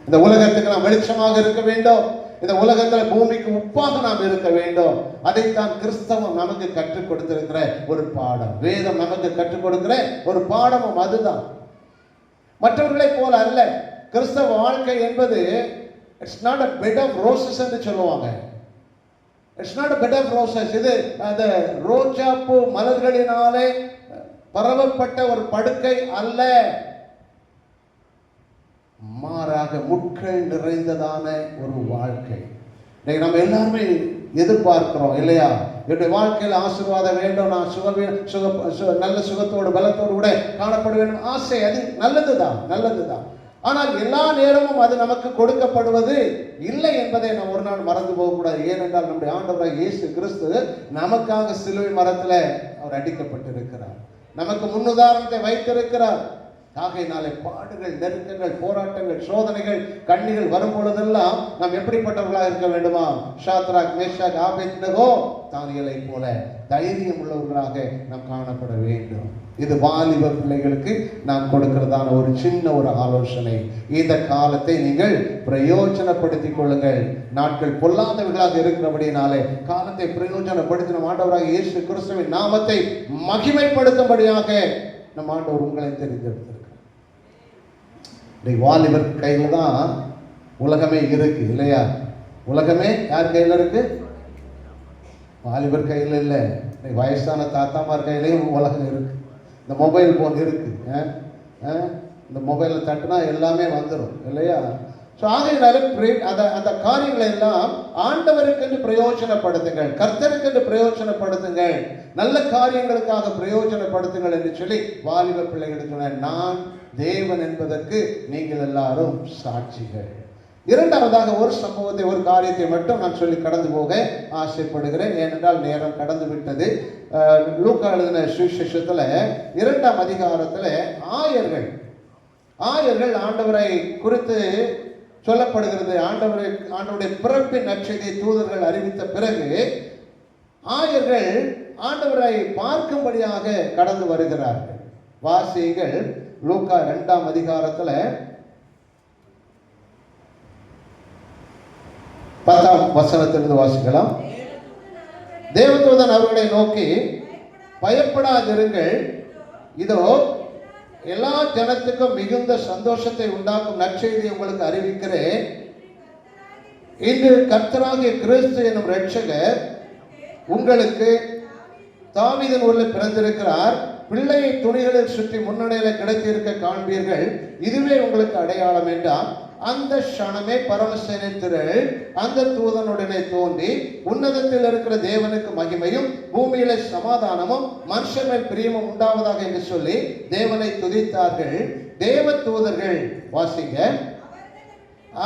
இந்த உலகத்துக்கு நாம் வெளிச்சமாக இருக்க வேண்டும். இந்த உலகத்துல பூமிக்கு உப்பாக நாம் இருக்க வேண்டும். அதைத்தான் கிறிஸ்தவம் நமக்கு கற்றுக் கொடுத்திருக்கிற ஒரு பாடம். வேதம் நமக்கு கற்றுக் கொடுக்கிற ஒரு பாடமும் அதுதான். மற்றவர்களை போல அல்ல. கிறிஸ்தவ வாழ்க்கை என்பது it's not a bed of roses என்று சொல்லுவாங்க. It's not a bed of roses. இது அந்த ரோஜா பூ மலர்களினாலே பரவப்பட்ட ஒரு படுக்கை அல்ல. மாறாக முட்கள் நிறைந்ததான ஒரு வாழ்க்கை. நம்ம எல்லாருமே எதிர்பார்க்கிறோம் இல்லையா? என்னுடைய வாழ்க்கையில் ஆசீர்வாதம் வேண்டும், நான் நல்ல சுகத்தோடு பலத்தோடு கூட காணப்பட வேண்டும் ஆசை. அது நல்லதுதான். ஆனால் எல்லா நேரமும் அது நமக்கு கொடுக்கப்படுவது இல்லை என்பதை நாம் ஒரு நாள் மறந்து போகக்கூடாது. ஏனென்றால் நம்முடைய ஆண்டவராகிய இயேசு கிறிஸ்து நமக்காக சிலுவை மரத்தில் அவர் அடிக்கப்பட்டிருக்கிறார். நமக்கு முன்னுதாரணத்தை வைத்திருக்கிறார். ஆகையினாலே பாடுகள், நெருக்கங்கள், போராட்டங்கள், சோதனைகள், கண்ணிகள் வரும் பொழுதெல்லாம் நாம் எப்படிப்பட்டவர்களாக இருக்க வேண்டுமா? ஷாத்ராக், மேஷாக், ஆபேத்நேகோ, தானியேலை போல தைரியம் உள்ளவர்களாக நாம் காணப்பட வேண்டும். இது வாலிப பிள்ளைகளுக்கு நாம் கொடுக்கிறதான ஒரு சின்ன ஒரு ஆலோசனை. இந்த காலத்தை நீங்கள் பிரயோஜனப்படுத்திக் கொள்ளுங்கள். நாட்கள் பொல்லாதவர்களாக இருக்கிறபடினாலே காலத்தை பிரயோஜனப்படுத்தின ஆண்டவராக இயேசு கிறிஸ்துவின் நாமத்தை மகிமைப்படுத்தும்படியாக நம் ஆண்டவர் உங்களை தெரிந்தெடுத்திருக்கிறார். வாலிபர் கையில தான் உலகமே இருக்கு இல்லையா? உலகமே யார் கையில இருக்கு? வாலிபர் கையில் இல்லை. வயசான தாத்தாமார் கையிலையும் உலகம் இருக்கு. இந்த மொபைல் போன் இருக்கு. இந்த மொபைலை தட்டுனா எல்லாமே வந்துடும் இல்லையா? ஸோ ஆகையினால அந்த காரியங்களை எல்லாம் ஆண்டவருக்கென்று பிரயோஜனப்படுத்துங்கள், கர்த்தருக்கென்று பிரயோஜனப்படுத்துங்கள், நல்ல காரியங்களுக்காக பிரயோஜனப்படுத்துங்கள் என்று சொல்லி வாலிப பிள்ளைகளுக்கு சொன்ன நான் தேவன் என்பதற்கு நீங்கள் எல்லாரும் சாட்சிகள். இரண்டாவதாக ஒரு சம்பவத்தை, ஒரு காரியத்தை மட்டும் நான் சொல்லி கடந்து போக ஆசைப்படுகிறேன். ஏனென்றால் நேரம் கடந்து விட்டது. லூக்கா எழுதின சுவிசேஷத்துல 2ஆம் அதிகாரத்துல ஆயர்கள் ஆண்டவரை குறித்து சொல்லப்படுகிறது. ஆண்டவருடைய பிறப்பின் நற்செய்தியை தூதர்கள் அறிவித்த பிறகு ஆயர்கள் ஆண்டவரை பார்க்கும்படியாக கடந்து வருகிறார்கள். வாசிகள் லூக்கா 2ஆம் அதிகாரத்துல 10ஆம் வசனத்திலிருந்து வாசிக்கலாம். தேவதூதன் அவர்களை நோக்கி, பயப்படாதிருங்கள், இதோ எல்லா ஜனத்துக்கும் மிகுந்த சந்தோஷத்தை உண்டாக்கும் நற்செய்தியை உங்களுக்கு அறிவிக்கிறேன். இன்று கர்த்தராகிய கிறிஸ்து என்னும் இரட்சகர் உங்களுக்கு தாவீதின் ஊரில் பிறந்திருக்கிறார். பிள்ளையை துணிகளில் சுற்றி முன்னணியில கிடைத்திருக்க காண்பீர்கள். இதுவே உங்களுக்கு அடையாளம் என்றார். அந்த க்ஷணமே பரமசேனை திரள் அந்த தூதனுடனே தோன்றி, உன்னதத்தில் இருக்கிற தேவனுக்கு மகிமையும் பூமியில சமாதானமும் மனுஷன் மேல் பிரியமும் உண்டாவதாக என்று சொல்லி தேவனை துதித்தார்கள். தேவ தூதர்கள் வாசிங்க,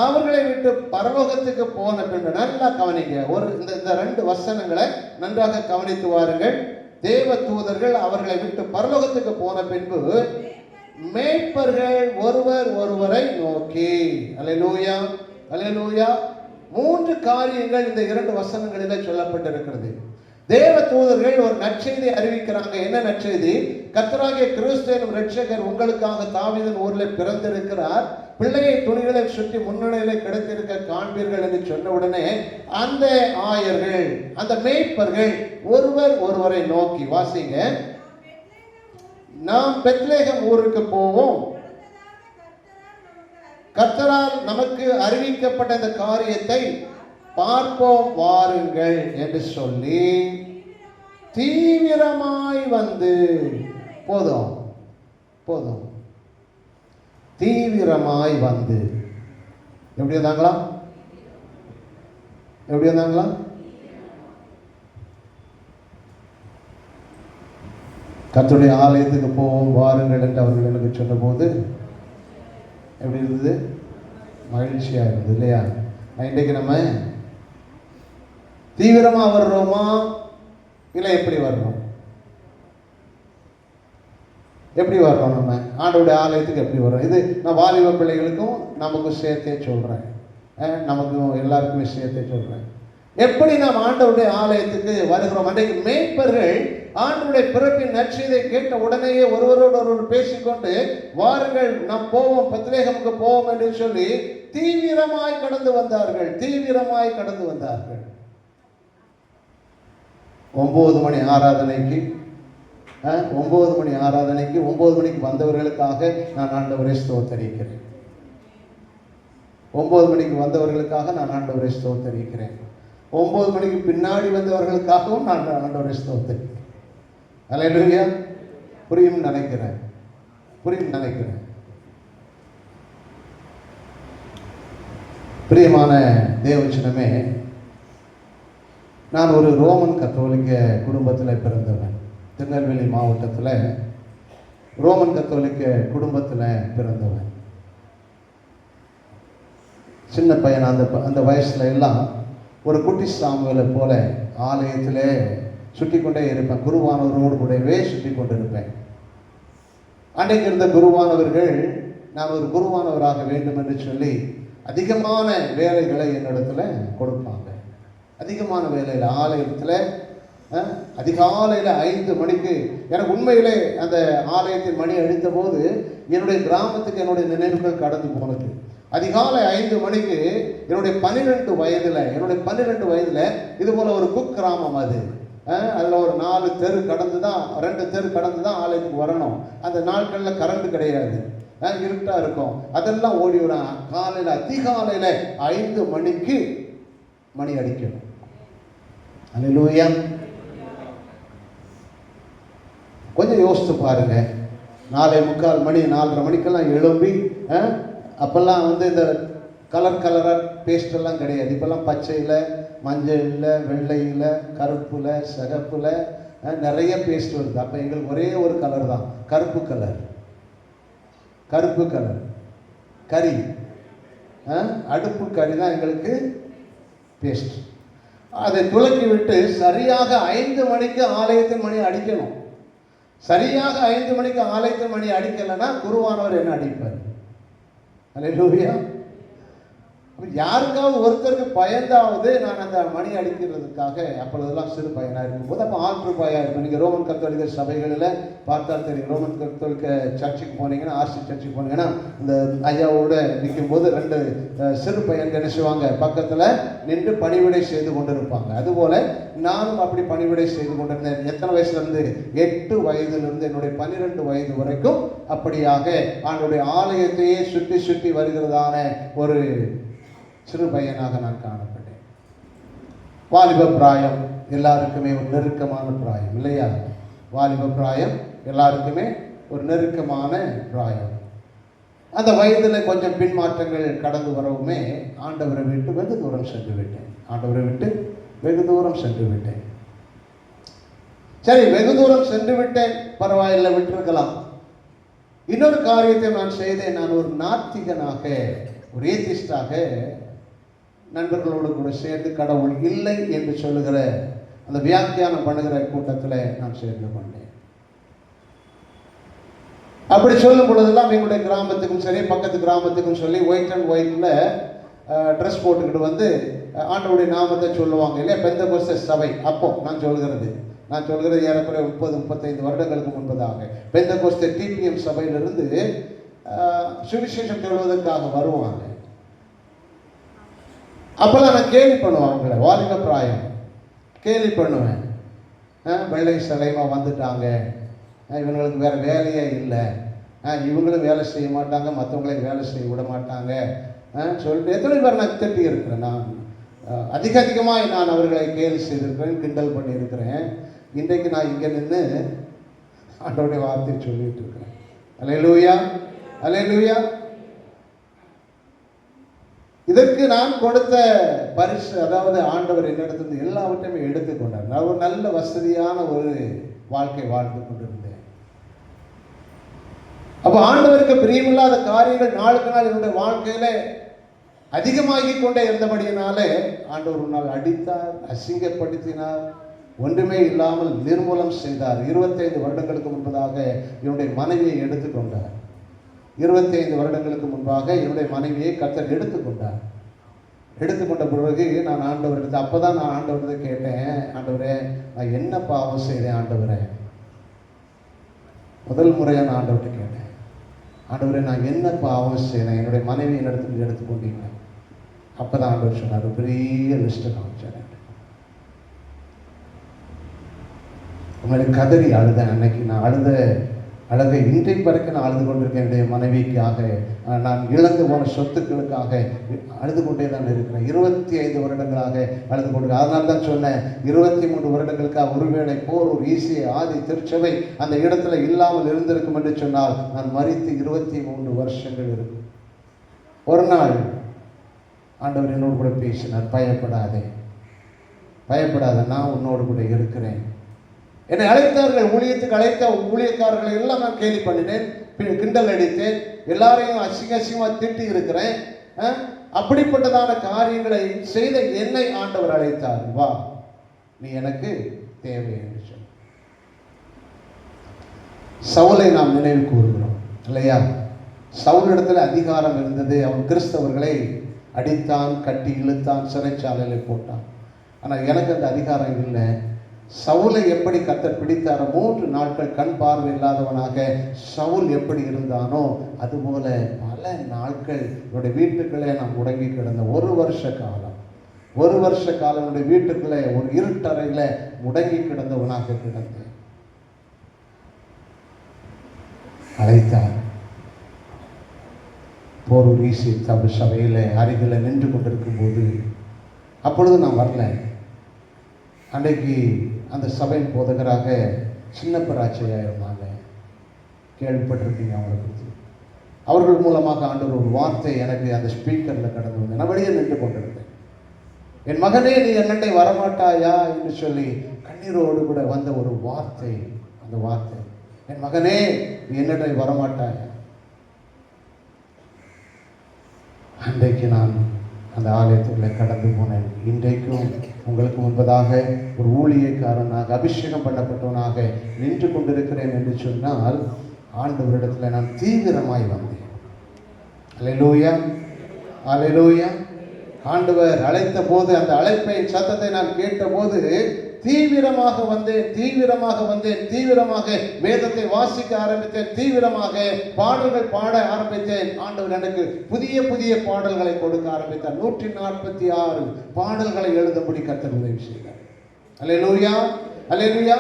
அவர்களை விட்டு பரலோகத்துக்கு போன பின்பு, நல்லா கவனிங்க, இந்த 2 வசனங்களை நன்றாக கவனித்து வாருங்கள். தேவ தூதர்கள் அவர்களை விட்டு பரலோகத்துக்கு போன பின்பு மேய்ப்பர்கள் ஒருவரை நோக்கி, அல்லேலூயா அல்லேலூயா. 3 காரியங்கள் இந்த 2 வசனங்களிலே சொல்லப்பட்டிருக்கிறது. தேவ தூதர்கள் ஒரு நற்செய்தியை அறிவிக்கிறாங்க. என்ன நற்செய்தி? கர்த்தராகிய கிறிஸ்து என்னும் இரட்சகர் உங்களுக்காக தாவீதின் ஊரில் பிறந்திருக்கிறார். பிள்ளையை துணிகளை சுற்றி முன்னணியிலே கிடைத்திருக்க காண்பீர்கள் என்று சொன்ன உடனே அந்த ஆயர்கள், அந்த மேய்ப்பர்கள் ஒருவரை நோக்கி, வாசிங்க, நாம் பெத்லேகம் ஊருக்கு போவோம், கர்த்தரால் நமக்கு அறிவிக்கப்பட்ட இந்த காரியத்தை பார்ப்போம் வாருங்கள் என்று சொல்லி தீவிரமாய் வந்து, போதும் தீவிரமாய் வந்து எப்படி வந்தாங்களா? கர்த்தருடைய ஆலயத்துக்கு போவோம் வாருங்கள் என்று அவர்கள் எனக்கு சொன்ன போது எப்படி இருந்தது? மகிழ்ச்சியா இருந்தது இல்லையா? இன்றைக்கு நம்ம தீவிரமா வர்றோமா இல்லை எப்படி வர்றோம்? நம்ம ஆண்டவருடைய ஆலயத்துக்கு எப்படி வர்றோம்? இது நான் வாலிப பிள்ளைகளுக்கும் நமக்கும் சேர்த்தே சொல்றேன், நமக்கும் எல்லாருக்குமே சேர்த்தே சொல்றேன். எப்படி நாம் ஆண்டவருடைய ஆலயத்துக்கு வருகிறோம்? அன்றைக்கு மேய்ப்பர்கள் ஆண்டவருடைய பிறப்பின் நற்செய்தியை கேட்ட உடனேயே ஒருவரோடு ஒருவர் பேசிக்கொண்டு, வாருங்கள் நாம் போவோம், பெத்லகேமுக்கு போவோம் என்று சொல்லி தீவிரமாய் கடந்து வந்தார்கள். 9 மணி ஆராதனைக்கு 9 மணிக்கு வந்தவர்களுக்காக நான் ஆண்டவரை ஸ்தோத்தரிக்கிறேன். 9 மணிக்கு வந்தவர்களுக்காக நான் ஆண்டவரை ஸ்தோத்தரிக்கிறேன். 9 மணிக்கு பின்னாடி வந்தவர்களுக்காகவும் நான் ஆண்டவரை ஸ்தோத்தரிக்கிறேன். அல்லேலூயா. புரியும் நினைக்கிறேன். பிரியமான தேவச்சனமே, நான் ஒரு ரோமன் கத்தோலிக்க குடும்பத்தில் பிறந்தவன். திருநெல்வேலி மாவட்டத்தில் ரோமன் கத்தோலிக்க குடும்பத்தில் பிறந்தவன். சின்ன பையன் அந்த வயசுல எல்லாம் ஒரு குட்டி சாமுவேலை போல ஆலயத்தில் சுற்றி கொண்டே இருப்பேன். குருவானவரோடு கூடவே சுற்றி கொண்டு இருப்பேன். அன்றைக்கு இருந்த குருவானவர்கள் நான் ஒரு குருவானவராக வேண்டும் என்று சொல்லி அதிகமான வேலைகளை என்னிடத்துல கொடுப்பாங்க. அதிகமான வேலையில் ஆலயத்தில் அதிகாலையில் 5 மணிக்கு எனக்கு உண்மையிலே அந்த ஆலயத்தின் மணி அடித்த போது என்னுடைய கிராமத்துக்கு என்னுடைய நினைவுகள் கடந்து போனது. அதிகாலை 5 மணிக்கு என்னுடைய 12 வயதில் இது போல ஒரு குக்கிராமம் அது. அதில் ஒரு 4 தெரு கடந்து தான் 2 தெரு கடந்து தான் ஆலயத்துக்கு வரணும். அந்த நாட்களில் கரண்ட் கிடையாது, இருட்டாக இருக்கும். அதெல்லாம் ஓடி வரான். காலையில் அதிகாலையில் 5 மணிக்கு மணி அடிக்கணும். அல்லேலூயா. கொஞ்சம் யோசித்து பாருங்க. 4:45 மணி 4:30 மணிக்கெல்லாம் எழும்பி, அப்போல்லாம் இந்த கலராக பேஸ்டெல்லாம் கிடையாது. இப்போல்லாம் பச்சையில், மஞ்சளில், வெள்ளையில், கருப்பில், சிகப்பில் நிறைய பேஸ்ட் வருது. அப்போ எங்களுக்கு ஒரே ஒரு கலர் தான், கருப்பு கலர் கறி, அடுப்பு கறி தான் எங்களுக்கு பேஸ்ட். அதை துலக்கி விட்டு சரியாக 5 மணிக்கு ஆலயத்தின் மணி அடிக்கணும். சரியாக 5 மணிக்கு ஆலயத்தின் மணி அடிக்கலைன்னா குருவானவர் என்ன அடிப்பார்? அல்லேலூயா. யாருக்காவது ஒருத்தருக்கு பயந்தாவது நான் அந்த மணி அடிக்கிறதுக்காக, அப்பொழுதெல்லாம் சிறு பையனாக இருக்கும்போது, அப்போ ஆற்று பாயாக இருக்கும். நீங்கள் ரோமன் கத்தோலிக்க சபைகளில் பார்த்தா தெரியும். ரோமன் கத்தோலிக்க சர்ச்சுக்கு போனீங்கன்னா, ஆர்சி சர்ச்சுக்கு போனீங்கன்னா, இந்த ஐயாவோட நிற்கும் போது 2 சிறு பையன்கள் என்ன செய்வாங்க, பக்கத்தில் நின்று பணிவிடை செய்து கொண்டு இருப்பாங்க. அதுபோல நானும் அப்படி பணிவிடை செய்து கொண்டிருந்தேன். எத்தனை வயசுலேருந்து? 8 வயதிலிருந்து என்னுடைய 12 வயது வரைக்கும் அப்படியாக ஆண்டுடைய ஆலயத்தையே சுற்றி வருகிறதான ஒரு சிறு பையனாக நான் காணப்பட்டேன். வாலிப பிராயம் எல்லாருக்குமே ஒரு நெருக்கமான பிராயம் இல்லையா? வாலிப பிராயம் எல்லாருக்குமே ஒரு நெருக்கமான பிராயம். அந்த வயதில் கொஞ்சம் பின்மாற்றங்கள் கடந்து வரவுமே ஆண்டவரை விட்டு வெகு தூரம் சென்று விட்டேன். சரி, வெகு தூரம் சென்று விட்டேன், பரவாயில்லை, விட்டிருக்கலாம். இன்னொரு காரியத்தை நான் செய்தேன். நான் ஒரு நாத்திகனாக, ஒரு ஏத்திஸ்டாக நண்பர்களோடு கூட சேர்ந்து கடவுள் இல்லை என்று சொல்லுகிற அந்த வியாக்கியானம் பண்ணுகிற கூட்டத்தில் நான் சேர்ந்து கொண்டேன். அப்படி சொல்லும் பொழுதெல்லாம் எங்களுடைய கிராமத்துக்கும் சரி, பக்கத்து கிராமத்துக்கும் சொல்லி ஒயிட் அண்ட் ஒயிட்டில் ட்ரெஸ் போட்டுக்கிட்டு ஆண்டவருடைய நாமத்தை சொல்லுவாங்க இல்லையா? பெந்தகோஸ்தே சபை. அப்போ நான் சொல்கிறது ஏறக்குறைய 30-35 வருடங்களுக்கு முன்பதாக பெந்தகோஸ்தே டிபிஎம் சபையிலிருந்து சுவிசேஷம் சொல்வதற்காக வருவாங்க. அப்போல்லாம் நான் கேலி பண்ணுவேன், அவங்கள வாலிப பிராயம் கேலி பண்ணுவேன். வெள்ளை சலைமாக வந்துட்டாங்க, இவங்களுக்கு வேறு வேலையே இல்லை, இவங்களும் வேலை செய்ய மாட்டாங்க, மற்றவங்களையும் வேலை செய்ய விட மாட்டாங்க சொல்லிட்டு எத்தனை பேர் நான் திட்டி இருக்கிறேன். நான் அதிகமாக நான் அவர்களை கேலி செய்திருக்கிறேன், கிண்டல் பண்ணியிருக்கிறேன். இன்றைக்கு நான் இங்கே நின்று ஆண்டவருடைய வார்த்தையை சொல்லிட்டு இருக்கிறேன். அல்லேலூயா, அல்லேலூயா. இதற்கு நான் கொடுத்த பரிசு, அதாவது ஆண்டவர் என்னிடத்திலிருந்து எல்லாவற்றையுமே எடுத்துக்கொண்டார். நான் ஒரு நல்ல வசதியான ஒரு வாழ்க்கை வாழ்ந்து கொண்டிருந்தேன். அப்போ ஆண்டவருக்கு பிரியமில்லாத காரியங்கள் நாளுக்கு நாள் என்னுடைய வாழ்க்கையில அதிகமாகி கொண்டே இருந்தபடியினாலே ஆண்டவர் ஒரு நாள் அடித்தார், அசிங்கப்படுத்தினார், ஒன்றுமே இல்லாமல் நிர்மூலம் செய்தார். 25 வருடங்களுக்கு முன்பதாக என்னுடைய மனைவியை எடுத்துக்கொண்டார். 25 வருடங்களுக்கு முன்பாக என்னுடைய மனைவியை கர்த்தர் எடுத்துக்கொண்டார். எடுத்துக்கொண்ட பிறகு நான் ஆண்டவரிடத்தை அப்பதான் நான் ஆண்டவரத்தை கேட்டேன், ஆண்டவரே நான் என்ன பாவம் செய்தேன் ஆண்டவரே? முதல் முறையாக நான் ஆண்டவர்கிட்ட கேட்டேன், ஆண்டவரே நான் என்ன பாவம் செய்தேன்? என்னுடைய மனைவி என்னிடத்துக்கு எடுத்துக்கொண்டீங்க. அப்பதான் ஆண்டவர் சொன்னார், பெரிய லிஸ்ட்டை காமிச்சார். உங்களை கதறி அழுதேன். அன்னைக்கு நான் அழுகை இன்றைக்கு வரைக்கும் நான் அழுது கொண்டிருக்கேன். என்னுடைய மனைவிக்காக, நான் இழந்து போன சொத்துக்களுக்காக அழுது கொண்டே தான் இருக்கிறேன். 25 வருடங்களாக அழுது கொண்டிருக்கேன். அதனால தான் சொன்னேன், 23 வருடங்களுக்காக ஒருவேளை போரூர் ஈசிய ஆதி திருச்சபை அந்த இடத்துல இல்லாமல் இருந்திருக்கும் என்று சொன்னால் நான் மரித்து 23 வருஷங்கள் இருக்கும். ஒரு நாள் ஆண்டவர் என்னோடு கூட பேசினார், பயப்படாதே, நான் உன்னோடு கூட இருக்கிறேன். என்னை அழைத்தார்கள், ஊழியத்துக்கு அழைத்த ஊழியக்காரர்களை எல்லாம் நான் கேலி பண்ணினேன், கிண்டல் அடித்தேன், எல்லாரையும் அசிங்கமாக திட்டி இருக்கிறேன். அப்படிப்பட்டதான காரியங்களை செய்த என்னை ஆண்டவர் அழைத்தார், வா நீ எனக்கு தேவை என்று சொன்ன. சவுலை நாம் நினைவு கூறுகிறோம் இல்லையா? சவுலிடத்தில் அதிகாரம் இருந்தது. அவன் கிறிஸ்தவர்களை அடித்தான், கட்டி இழுத்தான், சிறைச்சாலையில் போட்டான். ஆனால் எனக்கு அந்த அதிகாரம் இல்லை. சவுலை எப்படி கர்த்தர் பிடித்தாரோ, 3 நாட்கள் கண் பார்வை இல்லாதவனாக சவுல் எப்படி இருந்தானோ அதுபோல பல நாட்கள் என்னுடைய வீட்டுக்குள்ளே நான் முடங்கி கிடந்த 1 வருஷ காலம் என்னுடைய வீட்டுக்குள்ளே ஒரு இருட்டறையில் முடங்கி கிடந்தவனாக கிடந்தேன். அழைத்தார். போரூர் ஈசி தமிழ் சபையில் அருகில் நின்று கொண்டிருக்கும் போது, அப்பொழுது நான் வரல. அன்றைக்கு அந்த சபையின் போதகராக சின்னப்பராட்சியாக இருந்தாங்க, கேள்விப்பட்டிருக்கீங்க அவங்களை பற்றி. அவர்கள் மூலமாக ஆண்டவர் ஒரு வார்த்தை எனக்கு அந்த ஸ்பீக்கரில் கடந்து வந்து நான் வெளியே நின்று கொண்டிருந்தேன். என் மகனே நீ என்னண்டை வரமாட்டாயா என்று சொல்லி கண்ணீரோடு கூட வந்த ஒரு வார்த்தை. அந்த வார்த்தை, என் மகனே நீ என்னண்டை வரமாட்டாயா. அன்றைக்கு நான் அந்த ஆலயத்துக்குள்ளே கடந்து போனேன். இன்றைக்கும் உங்களுக்கு முன்பதாக ஒரு ஊழியக்காரனாக அபிஷேகம் பண்ணப்பட்டவனாக நின்று கொண்டிருக்கிறேன் என்று சொன்னால் ஆண்டவரிடத்தில் நான் தீவிரமாய் வந்தேன். அல்லேலூயா, அல்லேலூயா. ஆண்டவர் அழைத்த போது, அந்த அழைப்பை சத்தத்தை நான் கேட்ட போது தீவிரமாக வந்தேன். வேதத்தை வாசிக்க ஆரம்பித்தேன். தீவிரமாக பாடல்கள் பாட ஆரம்பித்தேன். ஆண்டவர் எனக்கு புதிய பாடல்களை கொடுக்க ஆரம்பித்தார். 146 பாடல்களை எழுதும்படி கர்த்தர் உதவி செய்தார். அல்லேலூயா, அல்லேலூயா.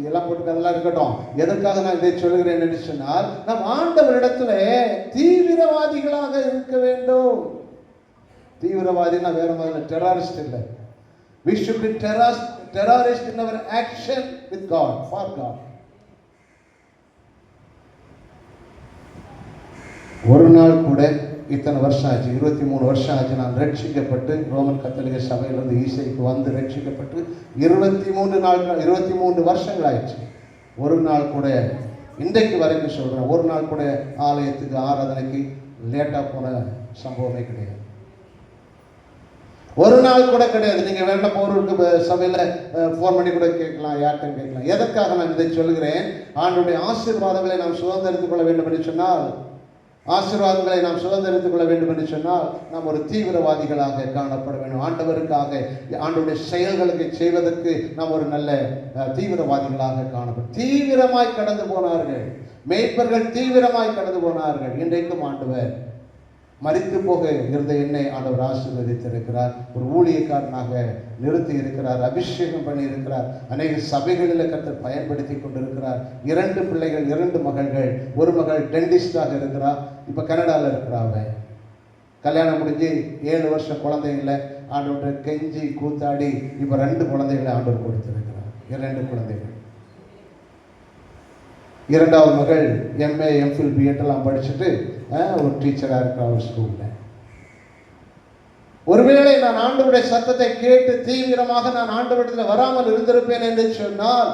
எல்லாம் போட்டு அதெல்லாம் இருக்கட்டும். எதற்காக நான் இதை சொல்கிறேன் என்று சொன்னால், நம் ஆண்டவரிடத்துல தீவிரவாதிகளாக இருக்க வேண்டும். தீவிரவாதினா வேற மாதிரி டெரரிஸ்ட் இல்லை. We should be terrorist in our action with God, for God. ஒரு நாள் கூட இத்தனை வருஷம் ஆச்சு, 23 வருஷம் ஆச்சு நான் ரட்சிக்கப்பட்டு ரோமன் கத்தோலிக்க சபையிலிருந்து ஈசைக்கு வந்து ரட்சிக்கப்பட்டு 23 வருஷங்கள் ஆயிடுச்சு. ஒரு நாள் கூட, இன்றைக்கு வரைக்கும் சொல்கிறேன், ஒரு நாள் கூட ஆலயத்துக்கு ஆராதனைக்கு லேட்டாக போன சம்பவமே கிடையாது. ஒரு நாள் கூட கிடையாது. நீங்கள் வேணா போருக்கு சபையில் ஃபோன் பண்ணி கூட கேட்கலாம், யார்கிட்ட கேட்கலாம். எதற்காக நான் இதை சொல்கிறேன்? ஆண்டவருடைய ஆசீர்வாதங்களை நாம் சுதந்திரித்துக் கொள்ள வேண்டும் என்று சொன்னால், நாம் ஒரு தீவிரவாதிகளாக காணப்பட வேண்டும். ஆண்டவருக்காக, ஆண்டவருடைய செயல்களுக்கு செய்வதற்கு நாம் ஒரு நல்ல தீவிரவாதிகளாக காணப்படும். தீவிரமாய் கடந்து போனார்கள் மேய்ப்பர்கள், தீவிரமாய் கடந்து போனார்கள். இன்றைக்கும் ஆண்டவர் மரித்து போக இருந்த என்னை ஆண்டவர் ஆசீர்வதித்திருக்கிறார். ஒரு ஊழியக்காரனாக நிறுத்தி இருக்கிறார், அபிஷேகம் பண்ணி இருக்கிறார். அநேக சபைகளில் கர்த்தர் பயன்படுத்தி கொண்டிருக்கிறார். 2 பிள்ளைகள், 2 மகள்கள். ஒரு மகள் டென்டிஸ்டாக இருக்கிறார், இப்போ கனடாவில் இருக்கிறாங்க. கல்யாணம் முடிஞ்சு 7 வருஷம் குழந்தை இல்லை. ஆண்டவர் கெஞ்சி கூத்தாடி இப்போ 2 குழந்தைகளை ஆண்டவர் கொடுத்திருக்கிறார். 2 குழந்தைகள். 2வது மகள் MA MPhil BEd எல்லாம் படிச்சுட்டு ஒரு டீச்சராக இருக்கிற ஒரு ஸ்கூலில். ஒருவேளை நான் ஆண்டவருடைய சத்தத்தை கேட்டு தீவிரமாக நான் ஆண்டவரிடத்தில் வராமல் இருந்திருப்பேன் என்று சொன்னால்,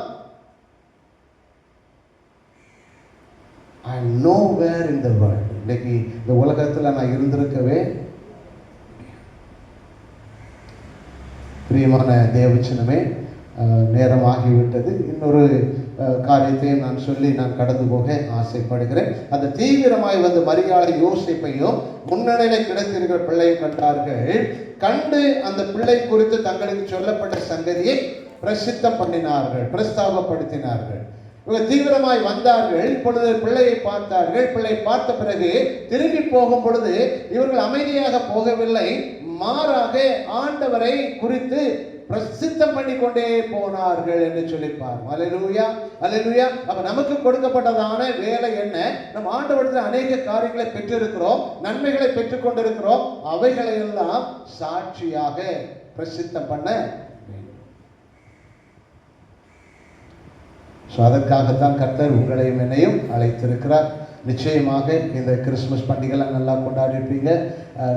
I am nowhere in the world. இன்னைக்கு இந்த உலகத்தில் நான் இருந்திருக்கவே. பிரியமான தேவச்சனமே, நேரமாகிவிட்டது. இன்னொரு காரியத்தையும் நான் சொல்லி நான் கடந்து போக ஆசைப்படுகிறேன். அந்த தீவிரமாய் வந்து மரியாதை யோசிப்பையும் முன்னணியில கிடைத்திருக்கிற பிள்ளையும் கண்டார்கள். கண்டு அந்த பிள்ளை குறித்து தங்களுக்கு சொல்லப்பட்ட சங்கதியை பிரசித்தம் பண்ணினார்கள், பிரஸ்தாபப்படுத்தினார்கள். இவங்க தீவிரமாய் வந்தார்கள். இப்பொழுது பிள்ளையை பார்த்தார்கள். பிள்ளை பார்த்த பிறகு திரும்பி போகும் பொழுது இவர்கள் அமைதியாக போகவில்லை, மாறாக ஆண்டவரை குறித்து பிரசித்தம் பண்ணி கொண்டே போனார்கள் என்று சொல்லிப்பார். அல்லேலூயா, அல்லேலூயா. அப்ப நமக்கு கொடுக்கப்பட்டதான வேலை என்ன? நம்ம ஆண்டவரிடத்தில் அநேக காரியங்களை பெற்றிருக்கிறோம், நன்மைகளை பெற்றுக் கொண்டிருக்கிறோம். அவைகளை எல்லாம் சாட்சியாக பிரசித்தம் பண்ண வேண்டும். அதற்காகத்தான் கர்த்தர் உங்களையும் என்னையும் அழைத்திருக்கிறார். நிச்சயமாக இந்த கிறிஸ்மஸ் பண்டிகைலாம் நல்லா கொண்டாடிருப்பீங்க.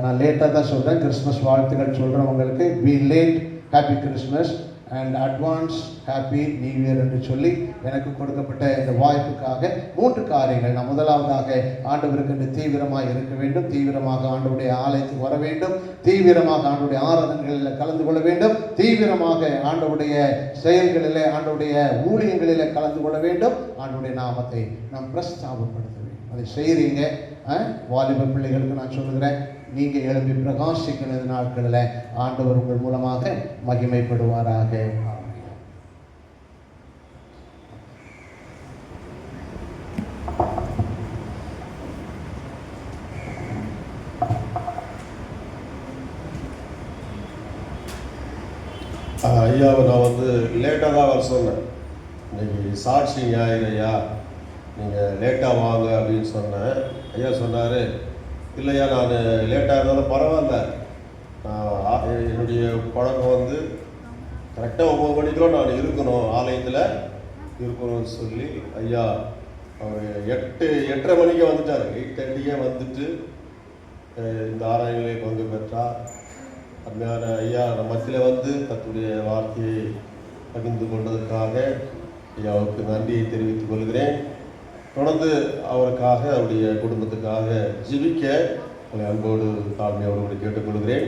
நான் லேட்டாக தான் சொல்கிறேன், கிறிஸ்மஸ் வாழ்த்துக்கள் சொல்கிறவங்களுக்கு belated happy Christmas and advance happy new year என்று சொல்லி எனக்கு கொடுக்கப்பட்ட இந்த வாய்ப்புக்காக 3 காரியங்கள். நான் முதலாவதாக ஆண்டவருக்கு தீவிரமாக இருக்க வேண்டும், தீவிரமாக ஆண்டவருடைய ஆலயத்துக்கு வர வேண்டும், தீவிரமாக ஆண்டவருடைய ஆராதனைகளில் கலந்து கொள்ள வேண்டும், தீவிரமாக ஆண்டவருடைய செயல்களிலே ஆண்டவருடைய ஊழியங்களிலே கலந்து கொள்ள வேண்டும், ஆண்டவருடைய நாமத்தை நாம் பிரஸ்தாபப்படுத்த வேண்டும். அதை செய்கிறீங்க. வாலிப பிள்ளைகளுக்கு நான் சொல்லுகிறேன், நீங்க எழுப்பி பிரகாசிக்கிற நாட்களில் ஆண்டவர் உங்கள் மூலமாக மகிமைப்படுவாராக. ஐயாவை நான் வந்து லேட்டாக தான் வர சொன்னேன். இன்னைக்கு சாட்சி ஞாயிறு ஐயா, நீங்கள் லேட்டாக வாங்க அப்படின்னு சொன்னேன். ஐயா சொன்னார், இல்லையா நான் லேட்டாக இருந்தாலும் பரவாயில்ல, என்னுடைய பழக்கம் வந்து கரெக்டாக 9 மணிக்கெலாம் நான் இருக்கணும், ஆலயத்தில் இருக்கணும்னு சொல்லி ஐயா அவர் 8:30 மணிக்கே வந்துட்டார். 8:30 வந்துட்டு இந்த ஆராயங்களே பங்கு பெற்றார். அருமையான ஐயா நம்ம மத்தியில் வந்து கர்த்தருடைய வார்த்தையை பகிர்ந்து கொண்டதற்காக ஐயாவுக்கு நன்றியை தெரிவித்துக் கொள்கிறேன். தொடர்ந்து அவருக்காக, அவருடைய குடும்பத்துக்காக ஜெபிக்க உங்களை அன்போடு தாழ்மையோடு கேட்டுக்கொள்கிறேன்.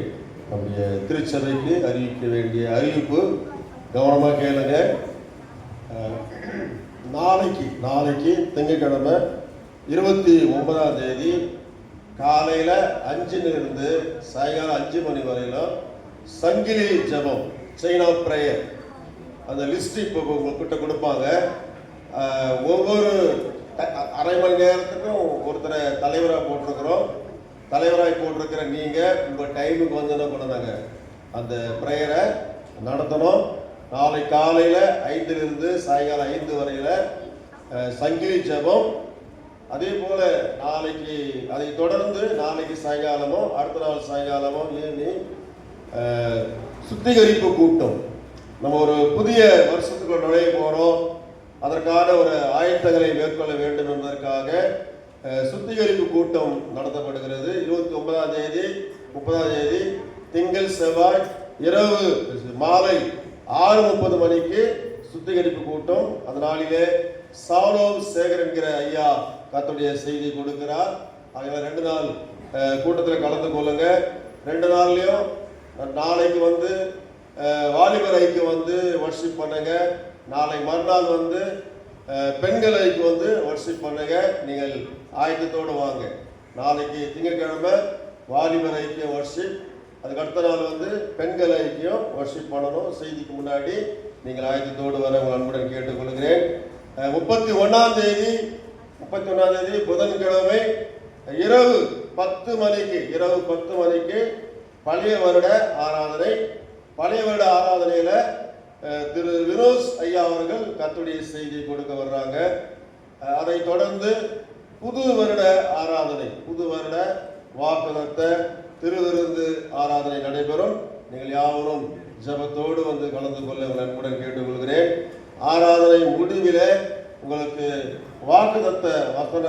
நம்முடைய திருச்சபைக்கு அறிவிக்க வேண்டிய அறிவிப்பு கவனமாக கேளுங்க. நாளைக்கு திங்கட்கிழமை 29ஆம் தேதி காலையில் 5 சாயங்காலம் 5 மணி வரையிலும் சங்கிலி ஜெபம், செயின் ஆஃப் பிரேயர், அந்த லிஸ்ட் இப்போ உங்கள்கிட்ட கொடுப்பாங்க. ஒவ்வொரு அரை மணி நேரத்துக்கும் ஒருத்தரை தலைவராக போட்டிருக்கிறோம். தலைவராக போட்டிருக்கிற நீங்கள் உங்கள் டைமுக்கு வந்து என்ன பண்ணுனாங்க, அந்த ப்ரேயரை நடத்தணும். நாளை காலையில் 5 சாயங்காலம் 5 வரையில் சங்கிலி ஜெபம். அதே போல் நாளைக்கு அதை தொடர்ந்து நாளைக்கு சாயங்காலமோ அடுத்த நாள் சாயங்காலமோ ஈவினிங் சுத்திகரிப்பு கூட்டம். நம்ம ஒரு புதிய வருஷத்துக்குள்ள நுழைய போகிறோம். அதற்கான ஒரு ஆயத்தங்களை மேற்கொள்ள வேண்டும் என்பதற்காக சுத்திகரிப்பு கூட்டம் நடத்தப்படுகிறது. 29ஆம் தேதி 30ஆம் தேதி திங்கள் செவ்வாய் இரவு மாலை 6:30 மணிக்கு சுத்திகரிப்பு கூட்டம். அதனாலே சாலோம் சேகர் என்கிற ஐயா கர்த்தருடைய செய்தி கொடுக்கிறார். அதனால 2 நாள் கூட்டத்தில் கலந்து கொள்ளுங்க. 2 நாள்லையும் நாளைக்கு வந்து வாலிபர் ஐக்கியம் வந்து வர்ஷிப் பண்ணுங்க. நாளை மறுநாள் வந்து பெண்கள் ஐக்கியம் வந்து வர்ஷிப் பண்ணுங்க. நீங்கள் ஆயத்தத்தோடு வாங்க. நாளைக்கு திங்கட்கிழமை வாலிபர் ஐக்கியம் வர்ஷிப், அதுக்கு அடுத்த நாள் வந்து பெண்கள் ஐக்கியம் வர்ஷிப் பண்ணணும். செய்திக்கு முன்னாடி நீங்கள் ஆயத்தத்தோடு வர உங்கள் அன்புடன் கேட்டுக்கொள்கிறேன். 31ஆம் தேதி புதன்கிழமை இரவு 10 மணிக்கு பழைய வருட ஆராதனை. பழைய வருட ஆராதனையில திரு வினோஸ் ஐயா அவர்கள் கர்த்தருடைய செய்தி கொடுக்க வர்றாங்க. அதை தொடர்ந்து புது வருட ஆராதனை, புது வருட வாக்குதத்த திருவிருந்து ஆராதனை நடைபெறும். நீங்கள் யாவரும் ஜெபத்தோடு வந்து கலந்து கொள்ள நண்புடன் கேட்டுக்கொள்கிறேன். ஆராதனை முடிவில் உங்களுக்கு வாக்குதத்த வசன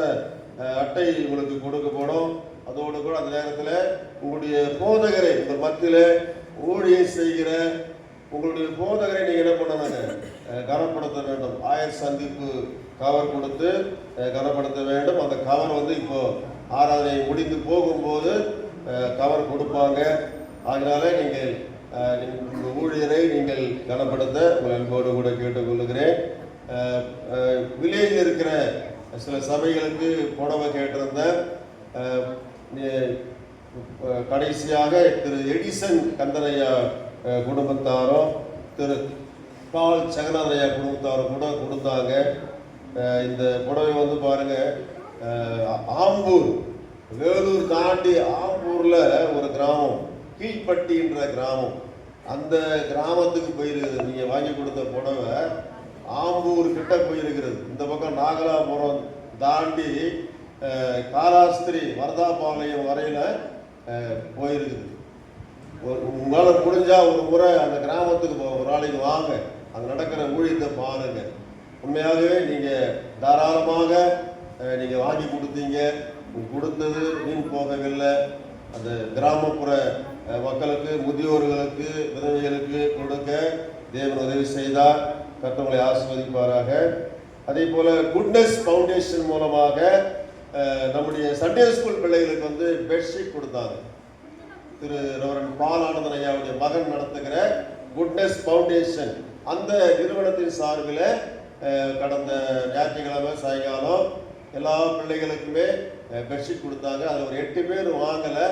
அட்டை உங்களுக்கு கொடுக்கப்படும். அதோடு கூட அந்த நேரத்தில் உங்களுடைய போதகரை, உங்கள் மத்தியில் ஊழியம் செய்கிற உங்களுடைய போதகரை நீங்கள் என்ன பண்ணாங்க, கனப்படுத்த வேண்டும். ஆயர் சந்திப்பு கவர் கொடுத்து கனப்படுத்த வேண்டும். அந்த கவர் வந்து இப்போ ஆராதனை முடிந்து போகும்போது கவர் கொடுப்பாங்க. அதனால நீங்கள் உங்கள் ஊழியரை நீங்கள் கனப்படுத்த உங்கள் அன்போடு கூட கேட்டுக்கொள்ளுகிறேன். வில்லேஜில் இருக்கிற சில சபைகளுக்கு புடவை கேட்டிருந்தேன். கடைசியாக திரு எடிசன் கந்தனையா குடும்பத்தாரும் திரு பால் ஜெகநாதையா குடும்பத்தாரும் கூட கொடுத்தாங்க. இந்த புடவை வந்து பாருங்க, ஆம்பூர், வேலூர் தாண்டி ஆம்பூர்ல ஒரு கிராமம் கீழ்பட்டின்ற கிராமம், அந்த கிராமத்துக்கு போயிருக்குது. நீங்க வாங்கி கொடுத்த புடவை ஆம்பூர் கிட்ட போயிருக்கிறது. இந்த பக்கம் நாகலாபுரம் தாண்டி காலாஸ்திரி வரதாபாளையம் வரையில போயிருக்குது. உங்களால் முடிஞ்சா ஒரு முறை அந்த கிராமத்துக்கு ஒரு நாளைக்கு வாங்க, அங்கே நடக்கிற ஊழியத்தை பாருங்க. உண்மையாகவே நீங்க தாராளமாக நீங்க வாங்கி கொடுத்தீங்க. கொடுத்தது வீண் போகவில்லை. அந்த கிராமப்புற மக்களுக்கு, முதியோர்களுக்கு, விதவைகளுக்கு கொடுக்க தேவன் உதவி செய்தார். கர்த்தர்களை ஆசீர்வதிப்பாராக. அதே போல குட்னஸ் ஃபவுண்டேஷன் மூலமாக நம்முடைய சண்டே ஸ்கூல் பிள்ளைகளுக்கு வந்து பெட்ஷீட் கொடுத்தாங்க. திரு ரெவரண்ட் பால் ஆனந்தன் ஐயாவுடைய மகன் நடத்துகிற குட்னஸ் ஃபவுண்டேஷன் அந்த நிறுவனத்தின் சார்பில் கடந்த ஞாயிற்றுக்கிழமை சாயங்காலம் எல்லா பிள்ளைகளுக்குமே பெட்ஷீட் கொடுத்தாங்க. அது ஒரு 8 பேர் வாங்கலை.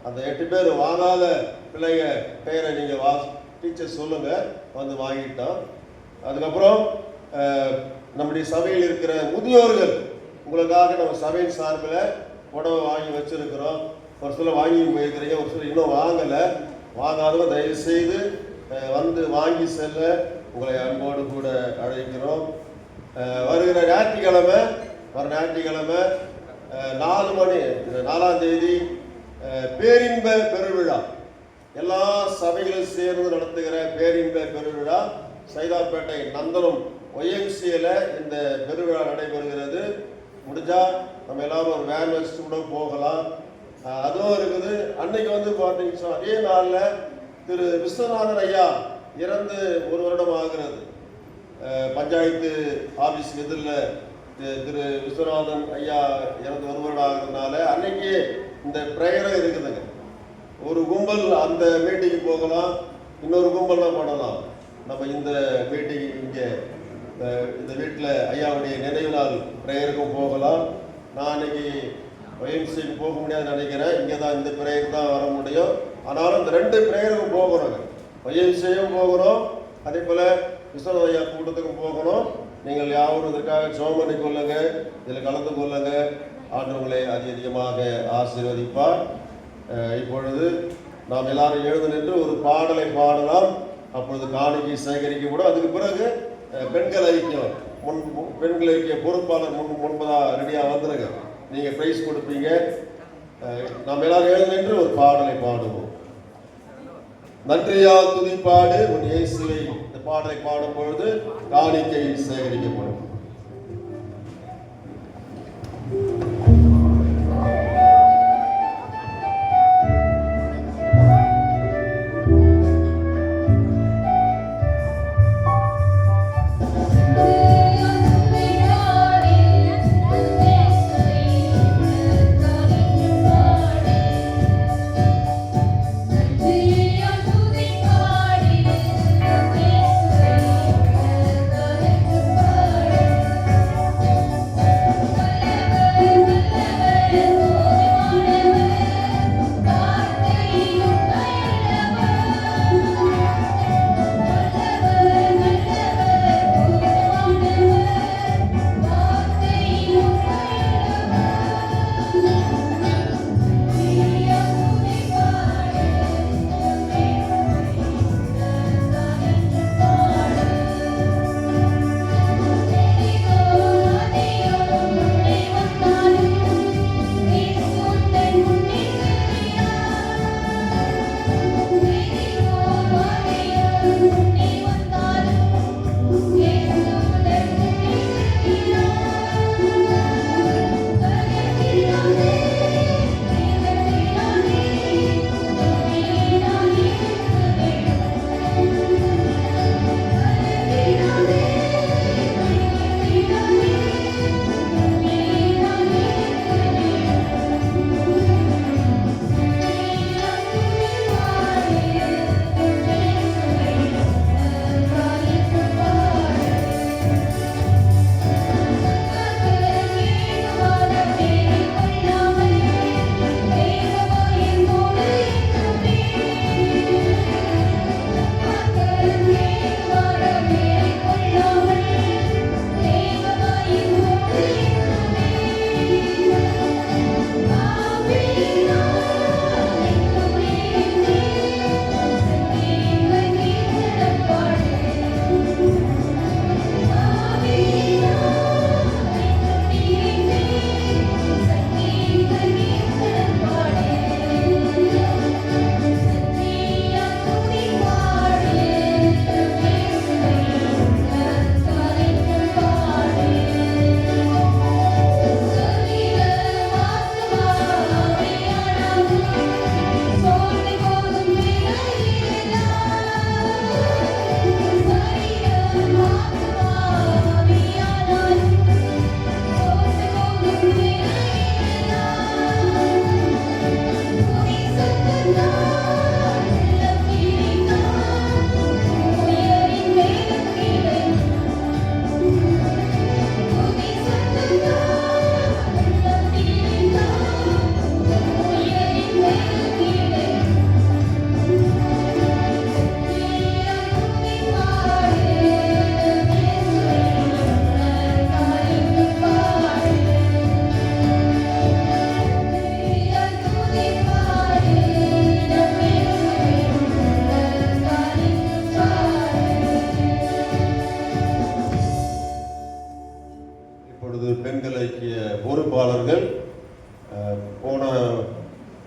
அந்த 8 பேர் வாங்காத பிள்ளைங்க பெயரை நீங்கள் டீச்சர் சொல்லுங்கள், வந்து வாங்கிட்டோம். அதுக்கப்புறம் நம்முடைய சபையில் இருக்கிற முதியோர்கள் உங்களுக்காக நம்ம சபையின் சார்பில் புடவை வாங்கி வச்சிருக்கிறோம். ஒரு சில வாங்கி போயிருக்கிறீங்க, ஒரு சில இன்னும் வாங்கலை. வாங்காதவங்க தயவு செய்து வந்து வாங்கி செல்ல உங்களை அன்போடு கூட அழைக்கிறோம். வருகிற ஞாயிற்றுக்கிழமை 4 மணி 4ஆம் தேதி பேரின்ப பெருவிழா, எல்லா சபைகளும் சேர்ந்து நடத்துகிற பேரின்ப பெருவிழா சைதாப்பேட்டை நந்தனம் ஒய்எம்சியில் இந்த பெருவிழா நடைபெறுகிறது. முடிஞ்சா நம்ம எல்லாரும் ஒரு வேன் வச்சுட்டு கூட போகலாம். அதுவும் இருக்குது. அன்னைக்கு வந்து பார்த்தீங்கன்னா அதே நாளில் திரு விஸ்வநாதன் ஐயா இறந்து 1 வருடம் ஆகிறது. பஞ்சாயத்து ஆபீஸ் எதிரில் திரு விஸ்வநாதன் ஐயா இறந்து 1 வருடம் ஆகிறதுனால அன்னைக்கு இந்த ப்ரேயரும் இருக்குதுங்க. ஒரு கும்பல் அந்த மீட்டிங்கு போகலாம், இன்னொரு கும்பல்லாம் பண்ணலாம். நம்ம இந்த மீட்டிங் இங்கே இந்த வீட்டில் ஐயாவுடைய நினைவு நாள் ப்ரேயருக்கும் போகலாம். நான் அன்னைக்கு ஒய்எம்சிக்கு போக முடியாதுன்னு நினைக்கிறேன். இங்கே தான் இந்த ப்ரேயருக்கு தான் வர முடியும். ஆனாலும் இந்த 2 ப்ரேயருக்கும் போகிறோங்க. ஒய்எம்சியும் போகிறோம், அதே போல் விஸ்வநாத ஐயா கூட்டத்துக்கும் போகணும். நீங்கள் யாரும் இதற்காக ஜெபம் பண்ணி கொள்ளுங்க, இதில் கலந்து கொள்ளுங்க. ஆண்டவர்களை அதிகமாக ஆசீர்வதிப்பார். இப்பொழுது நாம் எல்லாரும் எழுந்து நின்று ஒரு பாடலை பாடலாம். அப்பொழுது காணிக்கை சேகரிக்கப்படும். அதுக்கு பிறகு பெண்கள் ஐக்கியம் பெண்கள் ஐக்கிய பொறுப்பாளர் முன்பதாக ரெடியாக வந்துருங்க. நீங்கள் ப்ரைஸ் கொடுப்பீங்க. நாம் எல்லாரும் எழுந்து நின்று ஒரு பாடலை பாடுவோம். நன்றியால் துதிப்பாடு உன் இயேசுவை. இந்த பாடலை பாடும் பொழுது காணிக்கை சேகரிக்கப்படும். Thank you.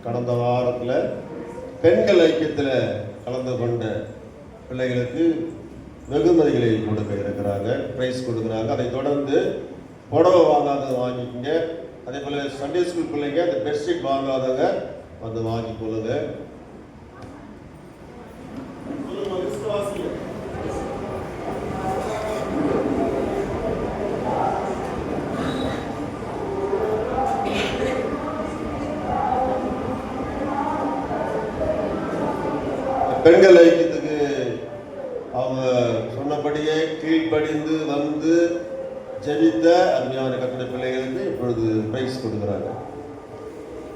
கடந்த வாரத்தில் பெண்கள் ஐக்கியத்தில் கலந்து கொண்ட பிள்ளைகளுக்கு வெகுமதிகளை கொடுக்க இருக்கிறாங்க, ப்ரைஸ் கொடுக்குறாங்க. அதை தொடர்ந்து புடவை வாங்காதது வாங்கிக்கோங்க. அதே போல் சண்டே ஸ்கூல் பிள்ளைங்க அந்த பெட்ஷீட் வாங்காதவங்க வந்து வாங்கி கொள்ளுங்க. பெண்கள் ஐக்கியத்துக்கு அவங்க சொன்னபடியே கீழ்ப்படிந்து வந்து ஜெபித்த அருமையான கர்த்தருடைய பிள்ளைகளுக்கு இப்பொழுது பிரைஸ் கொடுக்குறாங்க.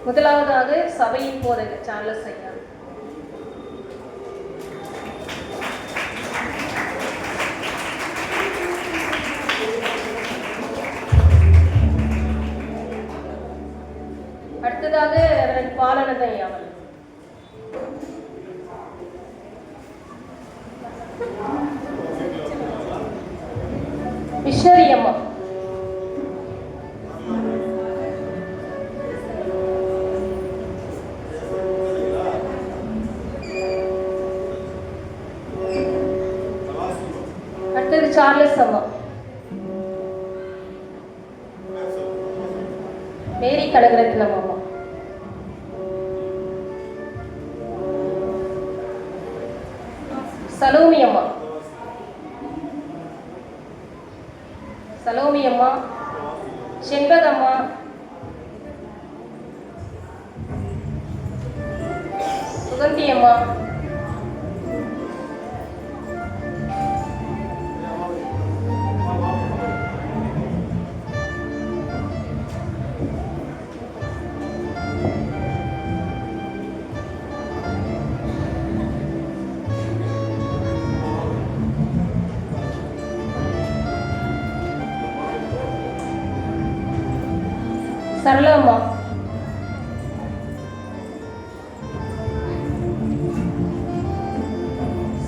முதலாவதாக சபையின் போதகர் சார்லஸ் ஐயா. அடுத்ததாக ரெவரண்ட் பாலனந்த ஐயா. மிஷனரி அம்மா. அடுத்தது சார்லஸ் அம்மா. மேரி கனகரத்னம் அம்மா. சலோமி அம்மா. சலோமி அம்மா, செண்பகம்மா, சுகந்தி அம்மா, சரளம்மா,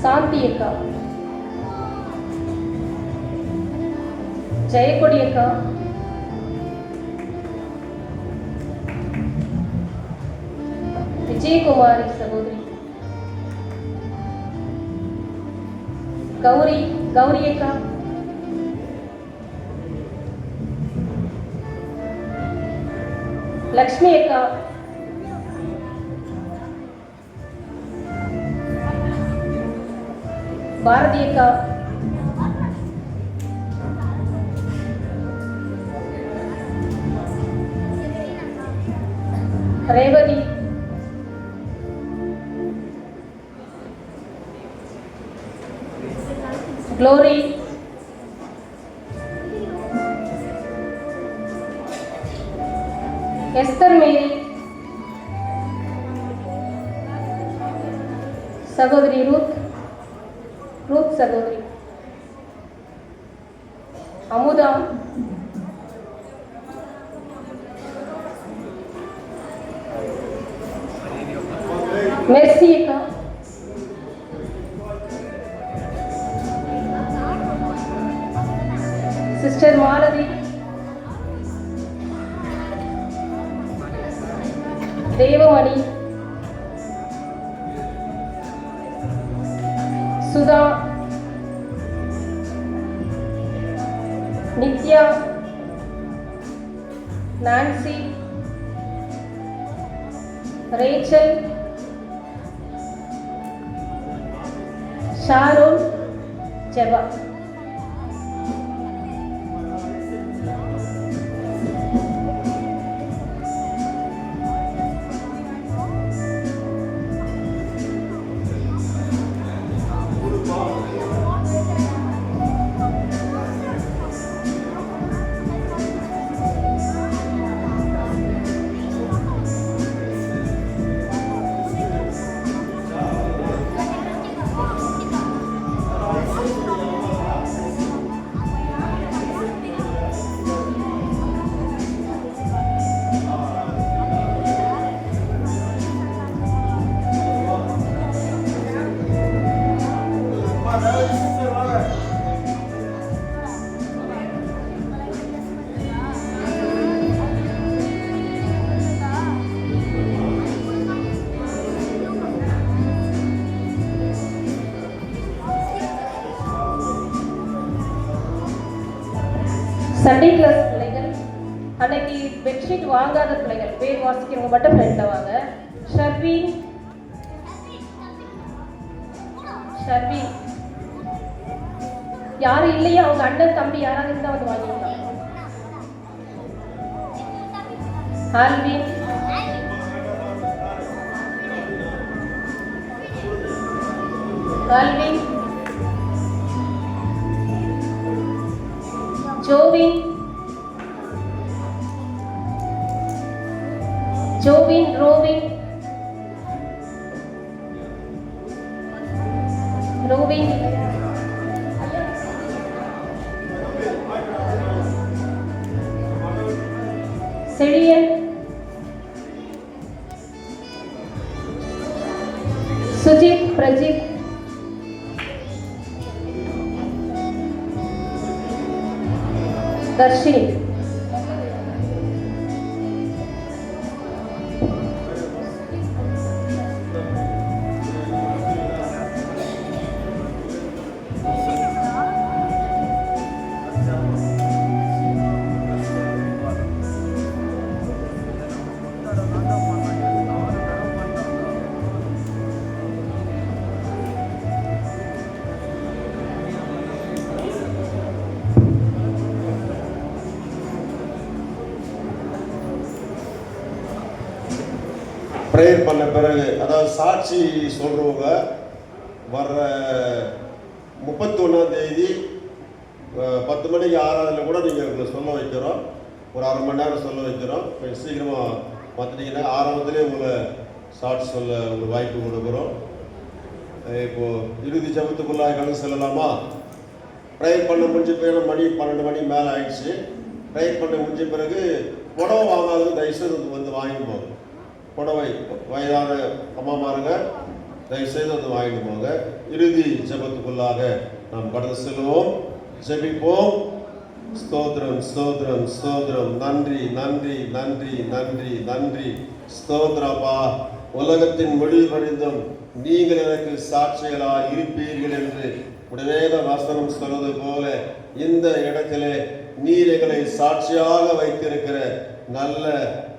சாந்தி அக்கா, ஜெயக்கொடி அக்கா, விஜயகுமாரி சகோதரி, கௌரி அக்கா, லக்ஷ்மி அக்கா, பாரதி அக்கா, ரேவதி, குளோரி, எஸ்தர் மேரி, சகோதரி ரூத் சகோதரி, அமுதா, மெர்சி அக்கா, sister Malathi, Devamani, Sudha, Nithya, Nancy, Rachel, Sharon, Jeba. Sunday class பிள்ளைகள், அன்னைக்கு பெட்ஷீட் வாங்காத பிள்ளைகள், பேர் வாசிக்கிறவங்க மட்டும் ஃப்ரெண்ட்ல வாங்க. ஷர்வின், ஷர்வின் யாரும் இல்லையா? அவங்க அண்ணன் தம்பி யாராவது இருந்தா வந்து வாங்கிக்கலாம். Alvin, Alvin, Jovin, Jovin, Rovin, Rovin, Chezhiyan, Sujith, Prajith, Dharshini. Prayer பண்ண பிறகு, அதாவது சாட்சி சொல்கிறவங்க வர்ற 31ஆம் தேதி 10 மணிக்கு ஆறாவதுல கூட நீங்கள் உங்களை சொல்ல வைக்கிறோம். ஒரு அரை மணி நேரம் சொல்ல வைக்கிறோம். கொஞ்சம் சீக்கிரமாக பார்த்துட்டிங்கன்னா ஆரம்பத்திலே உங்களை சாட்சி சொல்ல ஒரு வாய்ப்பு கொடுக்குறோம். இப்போது இறுதி ஜபத்துக்குள்ளாக கடந்து செல்லலாமா? ப்ரேயர் பண்ண முடிஞ்ச பிறகு மணி 12 மணி மேலே ஆயிடுச்சு. ப்ரேயர் பண்ண முடிஞ்ச பிறகு புடவை வாங்காதது தயவுசெய்து வந்து வாங்கிட்டு போங்க. புடவை வயதான அம்மாமாருங்க தயவுசெய்து வந்து வாங்கிட்டு போங்க. இறுதி ஜபத்துக்குள்ளாக நாம் கடந்து செல்வோம். ஜெபிப்போம். ஸ்தோத்திரம், ஸ்தோத்திரம், ஸ்தோத்திரம். நன்றி, நன்றி, நன்றி, நன்றி, நன்றி. ஸ்தோத்திரப்பா. உலகத்தின் முடிவடைந்தும் நீங்கள் எனக்கு சாட்சிகளாய் இருப்பீர்கள் என்று உடவேத வசனம் சொல்வது போல இந்த இடத்திலே நீர் எங்களை சாட்சியாக வைத்திருக்கிற நல்ல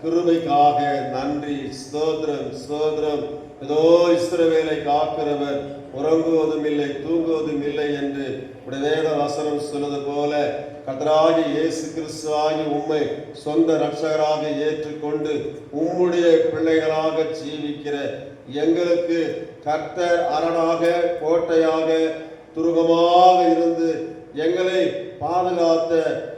கிருபைக்காக நன்றி. ஸ்தோத்திரம், ஸ்தோத்திரம். ஏதோ இஸ்ரவேலை காக்கிறவர் உறங்குவதும் இல்லை தூங்குவதும் இல்லை என்று உடவேத வசனம் சொல்வது போல கர்த்தராகிய இயேசு கிறிஸ்துவாகி உம்மை சொந்த இரட்சகராக ஏற்றுக்கொண்டு உம்முடைய பிள்ளைகளாக ஜீவிக்கிற எங்களுக்கு கர்த்தர் அரணாக கோட்டையாக துருகமாக இருந்து எங்களை பாதுகாத்த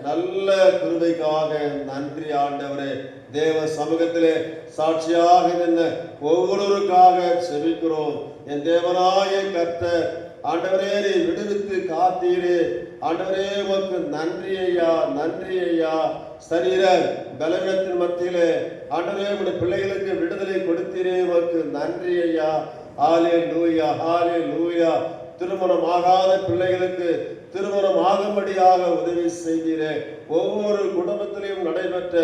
நல்ல கிருபைக்காக நன்றி ஆண்டவரே. தேவ சமூகத்திலே சாட்சியாக நின்ற ஒவ்வொருவருக்காக செபிக்கிறோம். என் தேவனாய கர்த்தர் ஆண்டவரே நீ விடுவித்து காத்தீரே. ஆண்டவரே உமக்கு நன்றி ஐயா, நன்றி ஐயா. சரீர பலவீனத்தின் மத்தியிலே ஆண்டவரே உடைய பிள்ளைகளுக்கு விடுதலை கொடுத்தீரே, உமக்கு நன்றி ஐயா. ஹல்லேலூயா, ஹல்லேலூயா. திருமணம் ஆகாத பிள்ளைகளுக்கு திருமணம் ஆகும்படியாக உதவி செய்கிறே. ஒவ்வொரு குடும்பத்திலையும் நடைபெற்ற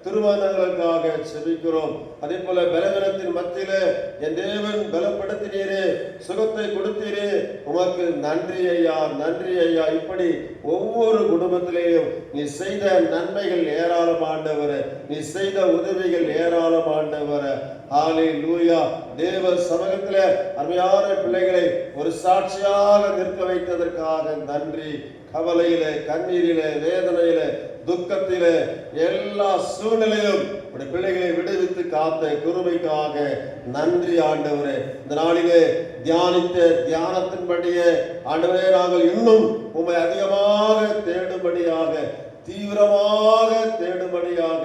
திருமணங்களுக்காக செபிக்கிறோம். அதே போல பலவீனத்தின் மத்தியிலே என் தேவன் பலப்படுத்தினீரே, சுகத்தை கொடுத்தீரே, உமக்கு நன்றி ஐயா, நன்றி ஐயா. இப்படி ஒவ்வொரு குடும்பத்திலேயும் நீ செய்த நன்மைகள் ஏராளமாண்டவர், நீ செய்த உதவிகள் ஏராளமாண்டவர். ஹல்லேலூயா. தேவ சமூகத்திலே அருமையான பிள்ளைகளை ஒரு சாட்சியாக நிற்க வைத்ததற்காக நன்றி. கவலையிலே, கண்ணீரிலே, வேதனையிலே, துக்கத்திலே, எல்லா சூழ்நிலையிலும் உடைய பிள்ளைகளை விடுவித்து காத்த கிருபைக்காக நன்றி ஆண்டவரே. இந்த நாளிலே தியானித்த தியானத்தின்படியே ஆண்டவரே நாங்கள் இன்னும் உம்மை அதிகமாக தேடும்படியாக, தீவிரமாக தேடும்படியாக,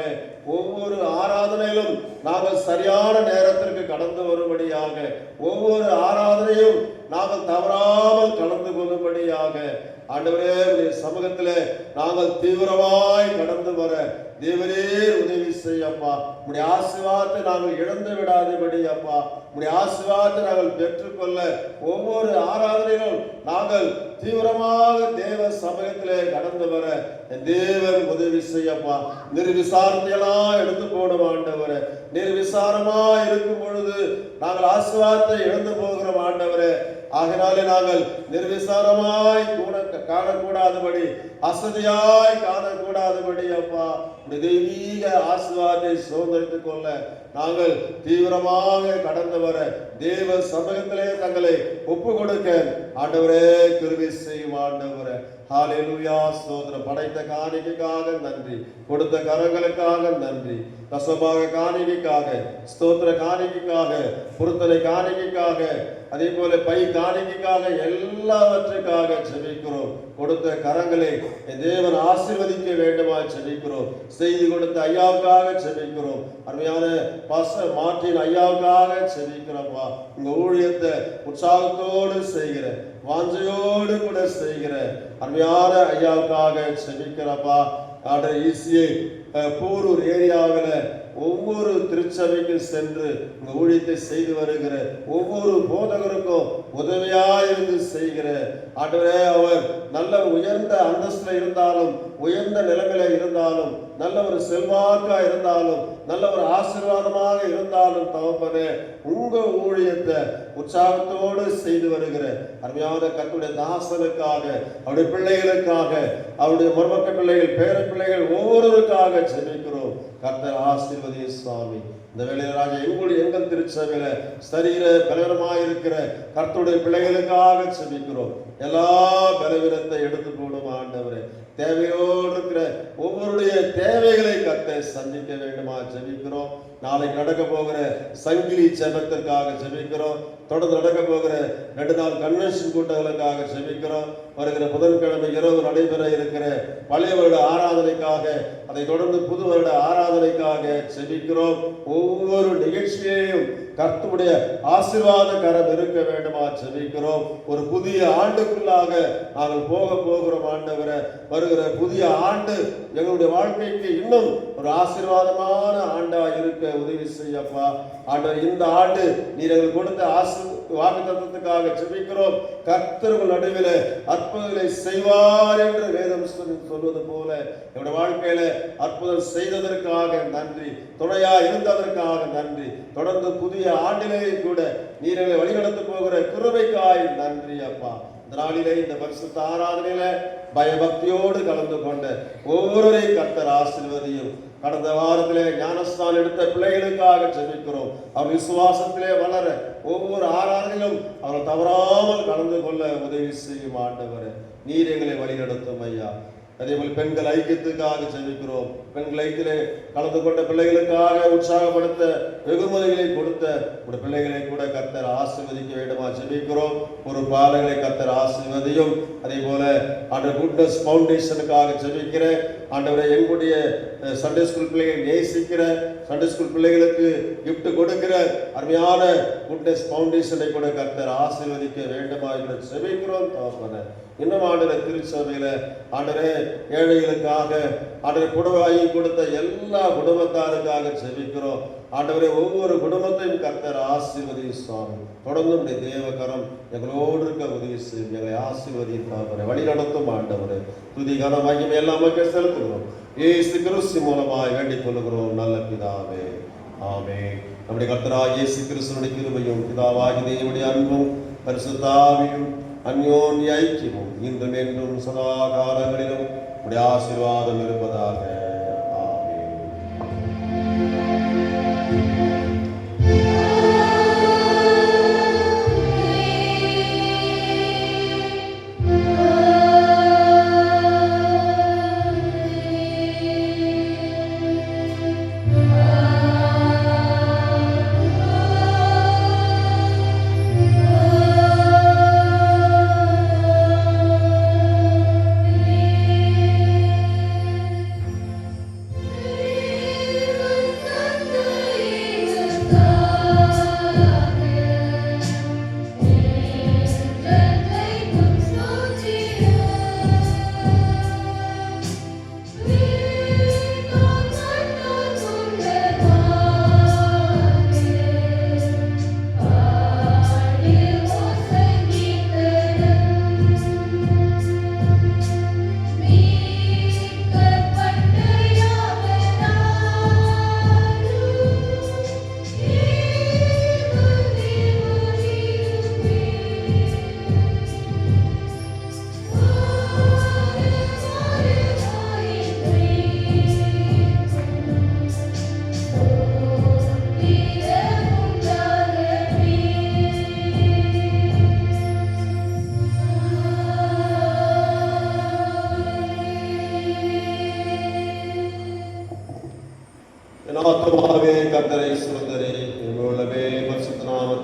ஒவ்வொரு ஆராதனையிலும் நாங்கள் சரியான நேரத்திற்கு கடந்து வரும்படியாக, ஒவ்வொரு ஆராதனையும் நாங்கள் தவறாமல் கலந்து கொள்ளும்படியாக ஆண்டவரே உடைய சமூகத்திலே நாங்கள் தீவிரமாய் கடந்து வர தேவரே உதவி செய்யப்பா. உடைய ஆசீர்வாதத்தை நாங்கள் இழந்து விடாதபடி அப்பா, உடைய ஆசீர்வாதத்தை நாங்கள் பெற்றுக்கொள்ள ஒவ்வொரு ஆராதனையிலும் நாங்கள் தீவிரமாக தேவ சமூகத்திலே கடந்து வர தேவன் உதவி செய்யப்பா. நிர்விசாரத்தையெல்லாம் எடுத்து போடும் ஆண்டவரே. நீர் விசாரமா இருக்கும் பொழுது நாங்கள் ஆசீர்வாதத்தை இழந்து போகிறோம் ஆண்டவரே. ஆகினாலே நாங்கள் நிர்விசாரமாய் காணக்கூடாதபடி, அசதியாய் காணக்கூடாதபடி அப்பா தெய்வீக ஆசீர்வாதத்தை சுதந்திரித்துக் கொள்ள நாங்கள் தீவிரமாக கடந்து வர தேவ சமூகத்திலே தங்களை ஒப்பு கொடுக்க ஆண்டவரே கிருபை செய்யும் ஆண்டவரே. ஹல்லேலூயா. ஸ்தோத்திரம். படைத்த காணிக்கைக்காக நன்றி, கொடுத்த கரங்களுக்காக நன்றி, தசமாக காணிக்கைக்காக, ஸ்தோத்திர காணிக்கைக்காக, பொருத்தனை காணிக்கைக்காக, அதே போல பை காணிக்கைக்காக, எல்லாவற்றுக்காக ஜெபிக்கிறோம். கொடுத்த கரங்களை தேவன் ஆசீர்வதிக்க வேண்டுமா ஜெபிக்கிறோம். செய்தி கொடுத்த ஐயாவுக்காக ஜெபிக்கிறோம். அருமையான பாஸ்டர் மார்ட்டின் ஐயாவுக்காக ஜெபிக்கிறோம்ப்பா. உங்க ஊழியத்தை உற்சாகத்தோடு செய்கிற, வாஞ்சையோடு கூட செய்கிற அருமையான ஐயாவுக்காக ஜெபிக்கிறப்பா. ஈசிஐ போரூர் ஏரியாவில் ஒவ்வொரு திருச்சபைக்கு சென்று உங்க ஊழியத்தை செய்து வருகிற ஒவ்வொரு போதகருக்கும் உதவியாயிருந்து செய்கிற ஆண்டவரே, அவர் நல்ல உயர்ந்த அந்தஸ்துல இருந்தாலும், உயர்ந்த நிலைமையில இருந்தாலும், நல்ல ஒரு செல்வாக்கா இருந்தாலும், நல்ல ஒரு ஆசீர்வாதமாக இருந்தாலும் தகப்பனே, உங்க ஊழியத்தை உற்சாகத்தோடு செய்து வருகிற அருமையான கர்த்தருடைய தாசனுக்காக, அவருடைய பிள்ளைகளுக்காக, அவருடைய மருமக்க பிள்ளைகள், பேர பிள்ளைகள் ஒவ்வொருவருக்காக ஜெபிக்கிறோம். கர்த்தர் ஆசீர்வதி சுவாமி. இந்த வேளையில ராஜா எங்கள் திருச்சபையில சரீர பலவீனமாயிருக்கிற கர்த்தருடைய பிள்ளைகளுக்காக ஜெபிக்கிறோம். எல்லா பலவீனத்தை எடுத்து போடும் ஆண்டவரே. தேவையோடு இருக்கிற ஒவ்வொருடைய தேவைகளை கர்த்தர் சந்திக்க வேண்டுமா ஜெபிக்கிறோம். நாளைக்கு நடக்க போகிற சங்கிலி ஜெபத்திற்காக ஜெபிக்கிறோம். தொடர்ந்து நடக்க போகிற 2 நாள் கன்வென்ஷன் கூட்டங்களுக்காக ஜெபிக்கிறோம். வருகிற புதன்கிழமை இரவு நடைபெற இருக்கிற பழைய வருட ஆராதனைக்காக, அதை தொடர்ந்து புது வருட ஆராதனைக்காக ஜெபிக்கிறோம். ஒவ்வொரு நிகழ்ச்சியையும் கர்த்தருடைய ஆசீர்வாத கரம் இருக்க வேண்டுமா ஜெபிக்கிறோம். ஒரு புதிய ஆண்டுக்குள்ளாக நாங்கள் போகிறோம் ஆண்டவரே. வருகிற புதிய ஆண்டு எங்களுடைய வாழ்க்கைக்கு இன்னும் ஒரு ஆசீர்வாதமான ஆண்டா இருக்க உதவி செய்யப்பா. ஆண்டவர், இந்த ஆண்டு நீர் எங்களுக்கு கொடுத்த வாக்குத்தத்தத்துக்காக ஜெபிக்கிறோம். கர்த்தர்கள் நடுவில் அற்புதங்களை செய்வார் என்று வேதம் சொல்வது போல என்னுடைய வாழ்க்கையில அற்புதம் செய்ததற்காக நன்றி, துணையா இருந்ததற்காக நன்றி. தொடர்ந்து புதிய ஆண்டிலே கூட நீர் எங்களை வழிநடத்த போகிற கிருபைக்காய் நன்றி அப்பா. இந்த நாளிலே இந்த பரிசுத்த ஆராதனையில பயபக்தியோடு கலந்து கொண்ட ஒவ்வொருவரையும் கர்த்தர் ஆசீர்வதியும். கடந்த வாரத்திலே ஞானஸ்தானம் எடுத்த பிள்ளைகளுக்காக ஜெபிக்கிறோம். அவர் விசுவாசத்திலே வளர ஒவ்வொரு ஆராதனையிலும் அவர் தவறாமல் கலந்து கொள்ள உதவி செய்யும் ஆண்டவரே. நீர் எங்களை வழிநடத்தும் ஐயா. அதே போல் பெண்கள் ஐக்கியத்துக்காக ஜெபிக்கிறோம். பெண்கள் ஐக்கியத்திலே கலந்து கொண்ட பிள்ளைகளுக்காக உற்சாகப்படுத்த வெகுமதிகளை கொடுத்த ஒரு பிள்ளைகளை கூட கர்த்தர் ஆசீர்வதிக்க வேண்டுமா ஜெபிக்கிறோம். ஒரு பாலைகளை கர்த்தர் ஆசீர்வதியும். அதே போல ஆண்டவர் குட்னஸ் ஃபவுண்டேஷனுக்காக ஜெபிக்கிற ஆண்டவரை, எங்களுடைய சண்டே ஸ்கூல் பிள்ளைகளை நேசிக்கிற, சண்டே ஸ்கூல் பிள்ளைகளுக்கு கிஃப்ட் கொடுக்கிற அருமையான குட்னஸ் ஃபவுண்டேஷனை கூட கர்த்தர் ஆசீர்வதிக்க வேண்டுமா என்று ஜெபிக்கிறோம் தகப்பனே. இன்னும் ஆண்டவர் திருச்சபையில ஆண்டவரே ஏழைகளுக்காக, ஆண்டவர் குடும்பம் கொடுத்த எல்லா குடும்பத்தாருக்காக ஜெபிக்கிறோம். ஆண்டவரே, ஒவ்வொரு குடும்பத்தையும் கர்த்தர் ஆசீர்வதி சுவாமி. தொடர்ந்து தேவகரம் எங்களோடு இருக்க உதவி செய்யும். எங்களை ஆசீர்வதிப்பார், வழி நடத்தும் ஆண்டவரே. துதி கன மகிமை எல்லாம் மக்கள் செலுத்துகிறோம். இயேசு கிறிஸ்து மூலமாய் வேண்டிக் கொள்கிறோம் நல்ல பிதாவே, ஆமென். நம்முடைய கர்த்தராகிய இயேசு கிறிஸ்துவின் கிருபையும் பிதாவாகிய தேவனுடைய அன்பும் பரிசுத்த ஆவியும் அந்யோன்ய ஐக்கியமும் இன்றும் என்றும் சதா காலங்களிலும் உடைய ஆசீர்வாதம் இருப்பதாக.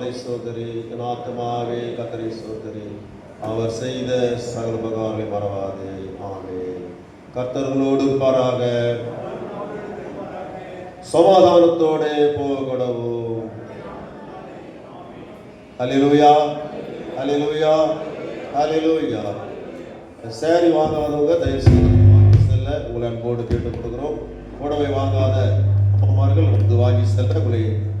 கர்த்தரை சோதரி, என் ஆத்துமாவே கர்த்தரை சோதரி, அவர் செய்த சகல உபகாரங்களை மறவாதே. ஆமென். கர்த்தர்களோடு இருப்பாராக. சமாதானத்தோட போகடவும். ஹல்லேலூயா, ஹல்லேலூயா, ஹல்லேலூயா. சேரி வாங்காதவங்க தயவு செய்து வாங்கி செல்ல உங்களை அன்போடு கேட்டுக் கொடுக்கிறோம். புடவை வாங்காத அப்பமார்கள் வந்து வாங்கி செல்ல உங்களை